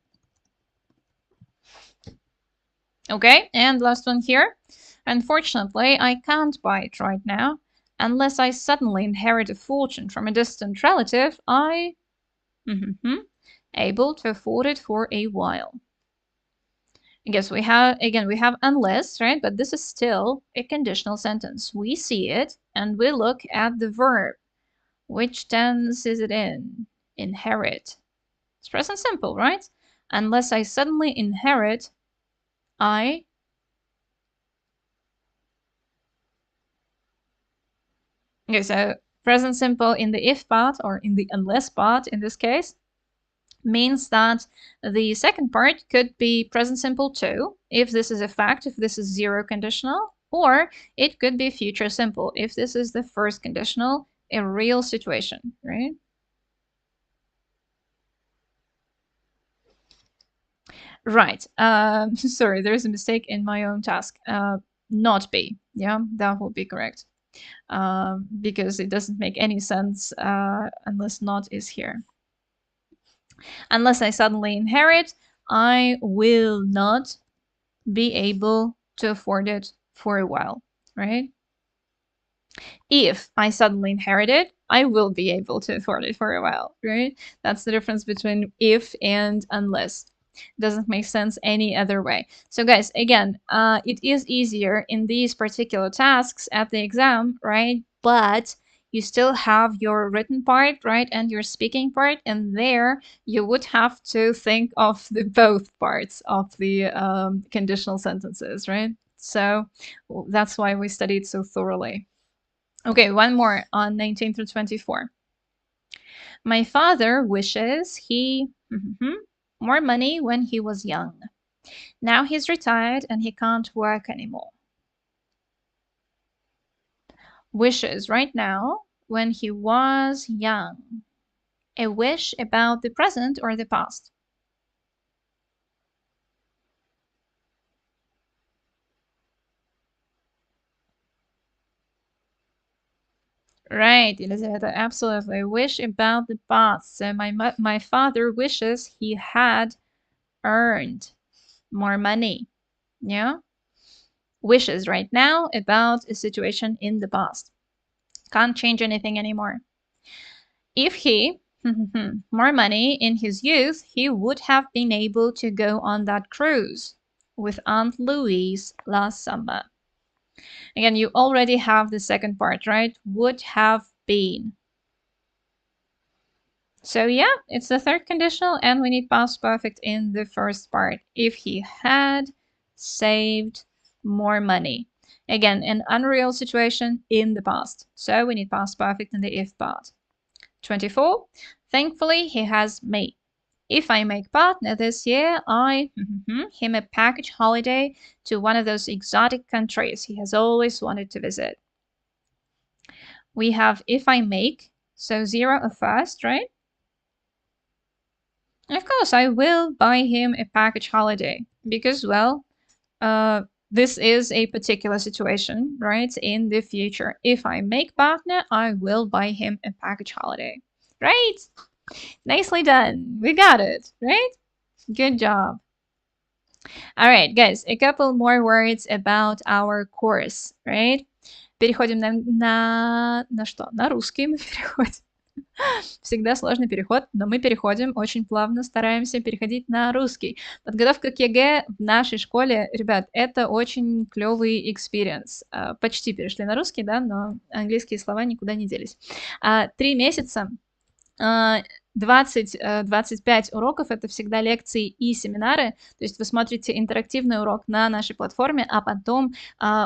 Okay, and last one here. Unfortunately, I can't buy it right now. Unless I suddenly inherit a fortune from a distant relative, I able to afford it for a while. I guess we have unless, right? But this is still a conditional sentence. We see it and we look at the verb. Which tense is it in? Inherit. It's present simple, right? Unless I suddenly inherit, I okay, so present simple in the if part or in the unless part in this case means that the second part could be present simple too, if this is a fact, if this is zero conditional, or it could be future simple, if this is the first conditional, a real situation, right? Right. Sorry, there's a mistake in my own task. Not be. Yeah, that will be correct. Because it doesn't make any sense unless not is here. Unless I suddenly inherit, I will not be able to afford it for a while, right? If I suddenly inherit it, I will be able to afford it for a while, right? That's the difference between if and unless. Doesn't make sense any other way. So guys, again, it is easier in these particular tasks at the exam, right? But you still have your written part, right? And your speaking part. And there you would have to think of the both parts of the conditional sentences, right? So that's why we studied so thoroughly. Okay, one more on 19 through 24. My father wishes he more money when he was young. Now he's retired and he can't work anymore. Wishes right now when he was young. A wish about the present or the past? Right, Elizabeth, absolutely. A wish about the past. So my father wishes he had earned more money. Yeah? Wishes right now about a situation in the past. Can't change anything anymore. If he more money in his youth, he would have been able to go on that cruise with Aunt Louise last summer. Again, you already have the second part, right? Would have been. So yeah, it's the third conditional and we need past perfect in the first part. If he had saved more money. Again, an unreal situation in the past. So we need past perfect in the if part. 24. Thankfully, he has me. If I make partner this year, I him a package holiday to one of those exotic countries he has always wanted to visit. We have if I make, so zero a first, right? Of course, I will buy him a package holiday because, well, this is a particular situation, right? In the future, if I make partner, I will buy him a package holiday, right? Nicely done. We got it, right? Good job. All right, guys, a couple more words about our course, right? Переходим на что? На русский мы переходим. Всегда сложный переход, но мы переходим очень плавно, стараемся переходить на русский. Подготовка к ЕГЭ в нашей школе, ребят, это очень клевый экспириенс. Почти перешли на русский, да, но английские слова никуда не делись. 3 месяца А, 25 уроков — это всегда лекции и семинары. То есть вы смотрите интерактивный урок на нашей платформе, а потом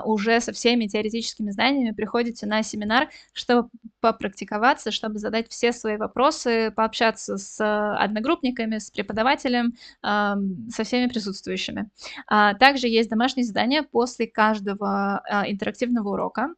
уже со всеми теоретическими знаниями приходите на семинар, чтобы попрактиковаться, чтобы задать все свои вопросы, пообщаться с одногруппниками, с преподавателем, со всеми присутствующими. Также есть домашние задания после каждого интерактивного урока.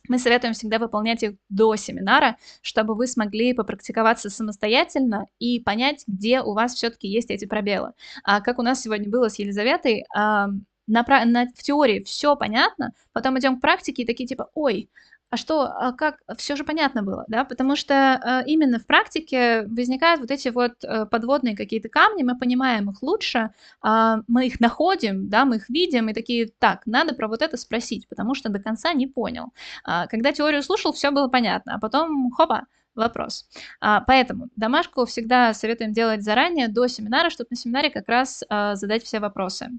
Мы советуем всегда выполнять их до семинара, чтобы вы смогли попрактиковаться самостоятельно и понять, где у вас все-таки есть эти пробелы. Как у нас сегодня было с Елизаветой, в теории все понятно, потом идем к практике и такие типа, ой, а что, а как, все же понятно было, да, потому что именно в практике возникают вот эти вот подводные какие-то камни, мы понимаем их лучше, мы их находим, да, мы их видим и такие, так, надо про вот это спросить, потому что до конца не понял. Когда теорию слушал, все было понятно, а потом хопа, вопрос. Поэтому домашку всегда советуем делать заранее, до семинара, чтобы на семинаре как раз задать все вопросы.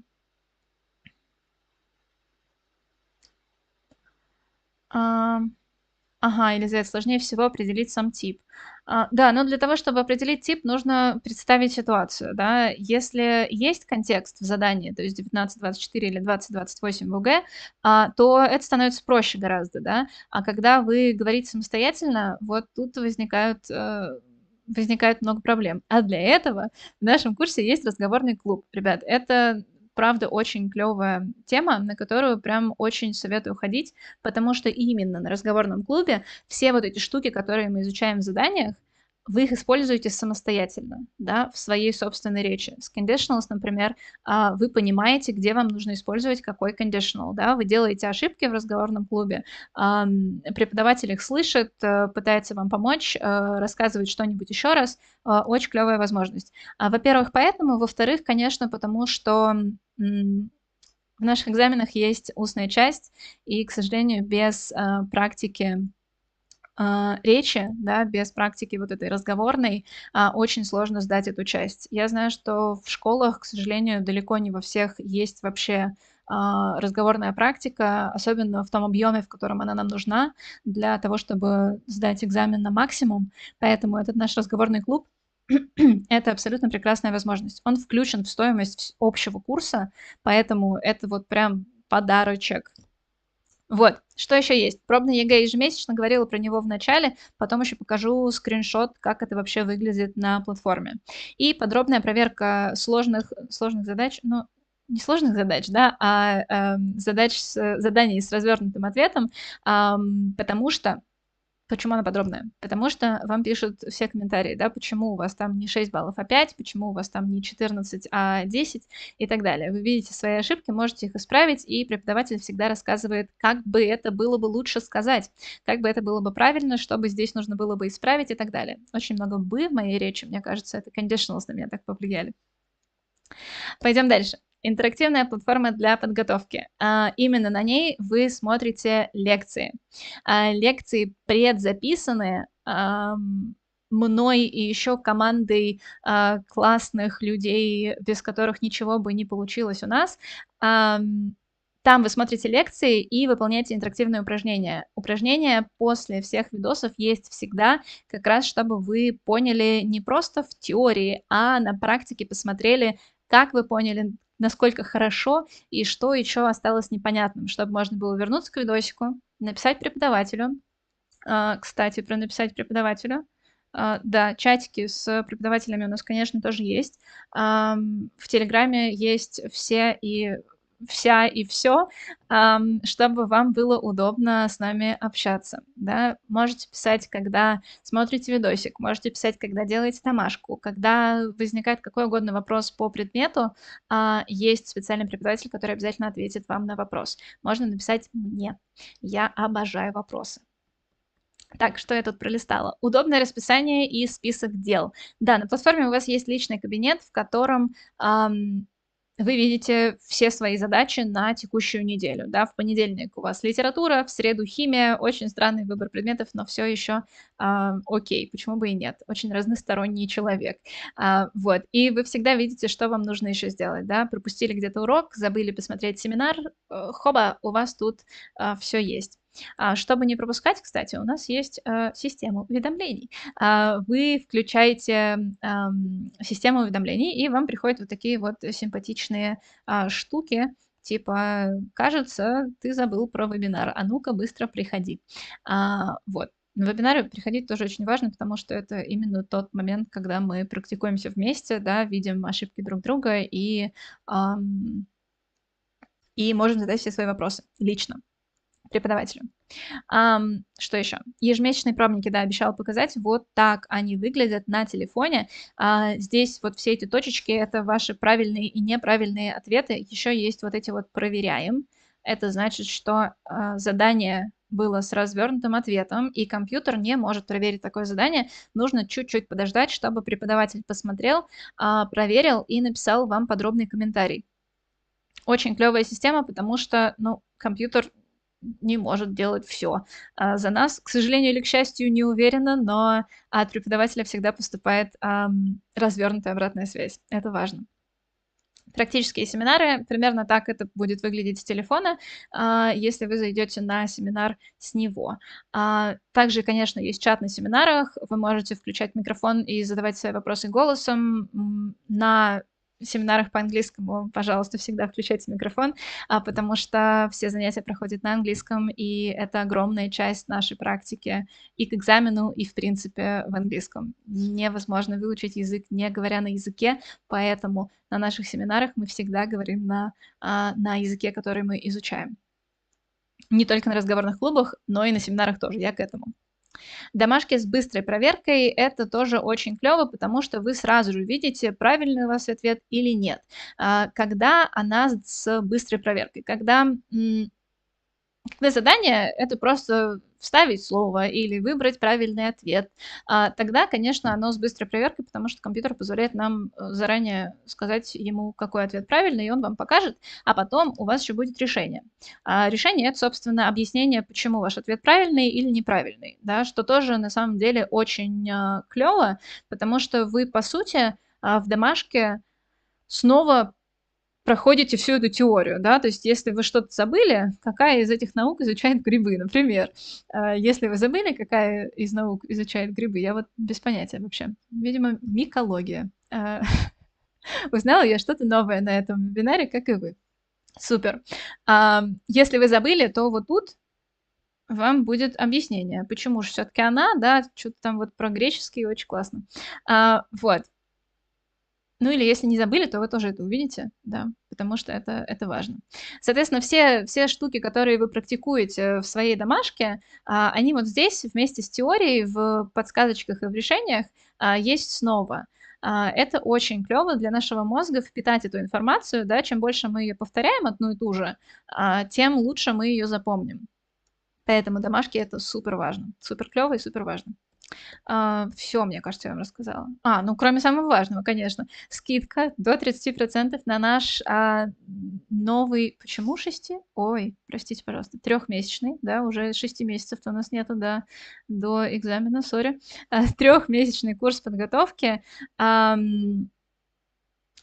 А, Ага, Елизавета, сложнее всего определить сам тип. Да, но для того, чтобы определить тип, нужно представить ситуацию, да. Если есть контекст в задании, то есть 19-24 или 20-28 в ОГЭ, то это становится проще гораздо, да. А когда вы говорите самостоятельно, вот тут возникает много проблем. А для этого в нашем курсе есть разговорный клуб. Ребят, это правда очень клевая тема, на которую прям очень советую ходить, потому что именно на разговорном клубе все вот эти штуки, которые мы изучаем в заданиях, вы их используете самостоятельно, да, в своей собственной речи. С conditionals, например, вы понимаете, где вам нужно использовать какой conditional, да, вы делаете ошибки в разговорном клубе, преподаватель их слышит, пытается вам помочь, рассказывает что-нибудь еще раз, очень клевая возможность. Во-первых, поэтому, во-вторых, конечно, потому что в наших экзаменах есть устная часть, и, к сожалению, без практики речи, да, без практики вот этой разговорной, очень сложно сдать эту часть. Я знаю, что в школах, к сожалению, далеко не во всех есть вообще разговорная практика, особенно в том объеме, в котором она нам нужна для того, чтобы сдать экзамен на максимум. Поэтому этот наш разговорный клуб это абсолютно прекрасная возможность. Он включен в стоимость общего курса, поэтому это вот прям подарочек. Вот, что еще есть? Пробный ЕГЭ ежемесячно, говорила про него в начале, потом еще покажу скриншот, как это вообще выглядит на платформе. И подробная проверка сложных задач, ну, не сложных задач, да, заданий с развернутым ответом, потому что почему она подробная? Потому что вам пишут все комментарии, да, почему у вас там не 6 баллов, а 5, почему у вас там не 14, а 10 и так далее. Вы видите свои ошибки, можете их исправить, и преподаватель всегда рассказывает, как бы это было бы лучше сказать, как бы это было бы правильно, что бы здесь нужно было бы исправить и так далее. Очень много «бы» в моей речи, мне кажется, это conditionals на меня так повлияли. Пойдем дальше. Интерактивная платформа для подготовки. Именно на ней вы смотрите лекции. Лекции предзаписанные мной и еще командой классных людей, без которых ничего бы не получилось у нас. Там вы смотрите лекции и выполняете интерактивные упражнения. Упражнения после всех видосов есть всегда, как раз чтобы вы поняли не просто в теории, а на практике посмотрели, как вы поняли, насколько хорошо и что еще осталось непонятным, чтобы можно было вернуться к видосику, написать преподавателю. Кстати, про написать преподавателю. Да, чатики с преподавателями у нас, конечно, тоже есть. В Телеграме есть все и вся и все, чтобы вам было удобно с нами общаться. Да? Можете писать, когда смотрите видосик, можете писать, когда делаете домашку, когда возникает какой угодно вопрос по предмету, есть специальный преподаватель, который обязательно ответит вам на вопрос. Можно написать мне. Я обожаю вопросы. Так, что я тут пролистала? Удобное расписание и список дел. Да, на платформе у вас есть личный кабинет, в котором вы видите все свои задачи на текущую неделю. Да? В понедельник у вас литература, в среду химия, очень странный выбор предметов, но все еще окей, почему бы и нет. Очень разносторонний человек. Вот. И вы всегда видите, что вам нужно еще сделать. Да? Пропустили где-то урок, забыли посмотреть семинар, хоба, у вас тут все есть. Чтобы не пропускать, кстати, у нас есть система уведомлений. Вы включаете систему уведомлений, и вам приходят вот такие вот симпатичные штуки, типа, кажется, ты забыл про вебинар, а ну-ка быстро приходи. Вот. На вебинары приходить тоже очень важно, потому что это именно тот момент, когда мы практикуемся вместе, да, видим ошибки друг друга и можем задать все свои вопросы лично преподавателю. Что еще? Ежемесячные пробники, да, обещала показать. Вот так они выглядят на телефоне. Здесь вот все эти точечки — это ваши правильные и неправильные ответы. Еще есть вот эти вот «проверяем». Это значит, что задание было с развернутым ответом, и компьютер не может проверить такое задание. Нужно чуть-чуть подождать, чтобы преподаватель посмотрел, проверил и написал вам подробный комментарий. Очень клевая система, потому что, ну, компьютер не может делать все за нас. К сожалению или к счастью, не уверена, но от преподавателя всегда поступает развернутая обратная связь. Это важно. Практические семинары, примерно так это будет выглядеть с телефона, если вы зайдете на семинар с него. Также, конечно, есть чат на семинарах, вы можете включать микрофон и задавать свои вопросы голосом. На семинарах по английскому, пожалуйста, всегда включайте микрофон, потому что все занятия проходят на английском, и это огромная часть нашей практики и к экзамену, и, в принципе, в английском. Невозможно выучить язык, не говоря на языке, поэтому на наших семинарах мы всегда говорим на языке, который мы изучаем. Не только на разговорных клубах, но и на семинарах тоже, я к этому. Домашки с быстрой проверкой — это тоже очень клево, потому что вы сразу же видите, правильный у вас ответ или нет. Когда она с быстрой проверкой? Когда задание — это просто вставить слово или выбрать правильный ответ. Тогда, конечно, оно с быстрой проверкой, потому что компьютер позволяет нам заранее сказать ему, какой ответ правильный, и он вам покажет, а потом у вас еще будет решение. Решение — это, собственно, объяснение, почему ваш ответ правильный или неправильный, да, что тоже на самом деле очень клево, потому что вы, по сути, в домашке снова проходите всю эту теорию, да, то есть если вы что-то забыли, какая из этих наук изучает грибы, например. Если вы забыли, какая из наук изучает грибы, я вот без понятия вообще. Видимо, микология. Узнала я что-то новое на этом вебинаре, как и вы. Супер. Если вы забыли, то вот тут вам будет объяснение, почему же все-таки она, да, что-то там вот про греческий очень классно. Вот. Ну или если не забыли, то вы тоже это увидите, да, потому что это важно. Соответственно, все штуки, которые вы практикуете в своей домашке, они вот здесь вместе с теорией в подсказочках и в решениях есть снова. Это очень клево для нашего мозга впитать эту информацию, да, чем больше мы ее повторяем одну и ту же, тем лучше мы ее запомним. Поэтому домашки — это супер важно, супер клево и супер важно. Все, мне кажется, я вам рассказала. Ну, кроме самого важного, конечно. Скидка до 30% на наш новый... Почему 6? Ой, простите, пожалуйста. 3-месячный, да, уже 6 месяцев-то у нас нету до экзамена, сори. 3-месячный курс подготовки.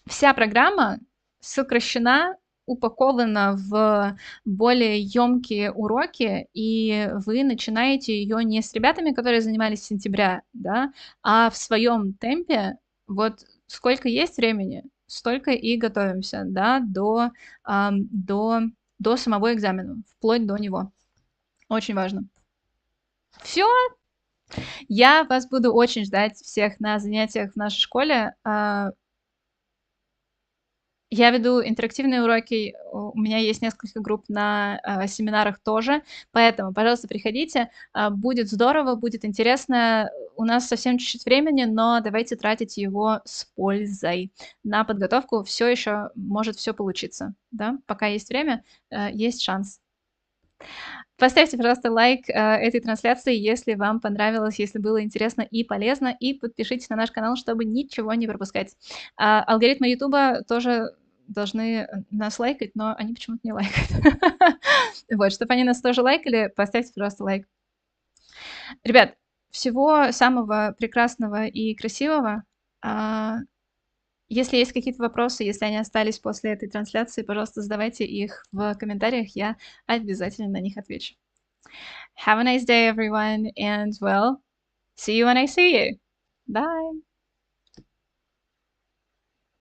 Вся программа сокращена, упакована в более емкие уроки, и вы начинаете ее не с ребятами, которые занимались с сентября, да, а в своем темпе. Вот сколько есть времени, столько и готовимся, да, до самого экзамена, вплоть до него. Очень важно. Все. Я вас буду очень ждать всех на занятиях в нашей школе. Я веду интерактивные уроки, у меня есть несколько групп на семинарах тоже, поэтому, пожалуйста, приходите, будет здорово, будет интересно. У нас совсем чуть-чуть времени, но давайте тратить его с пользой. На подготовку все еще может все получиться, да? Пока есть время, есть шанс. Поставьте, пожалуйста, лайк этой трансляции, если вам понравилось, если было интересно и полезно, и подпишитесь на наш канал, чтобы ничего не пропускать. Алгоритмы Ютуба тоже должны нас лайкать, но они почему-то не лайкают. Вот, чтобы они нас тоже лайкали, поставьте, пожалуйста, лайк. Ребят, всего самого прекрасного и красивого. Если есть какие-то вопросы, если они остались после этой трансляции, пожалуйста, задавайте их в комментариях, я обязательно на них отвечу. Have a nice day, everyone, and well, see you when I see you. Bye.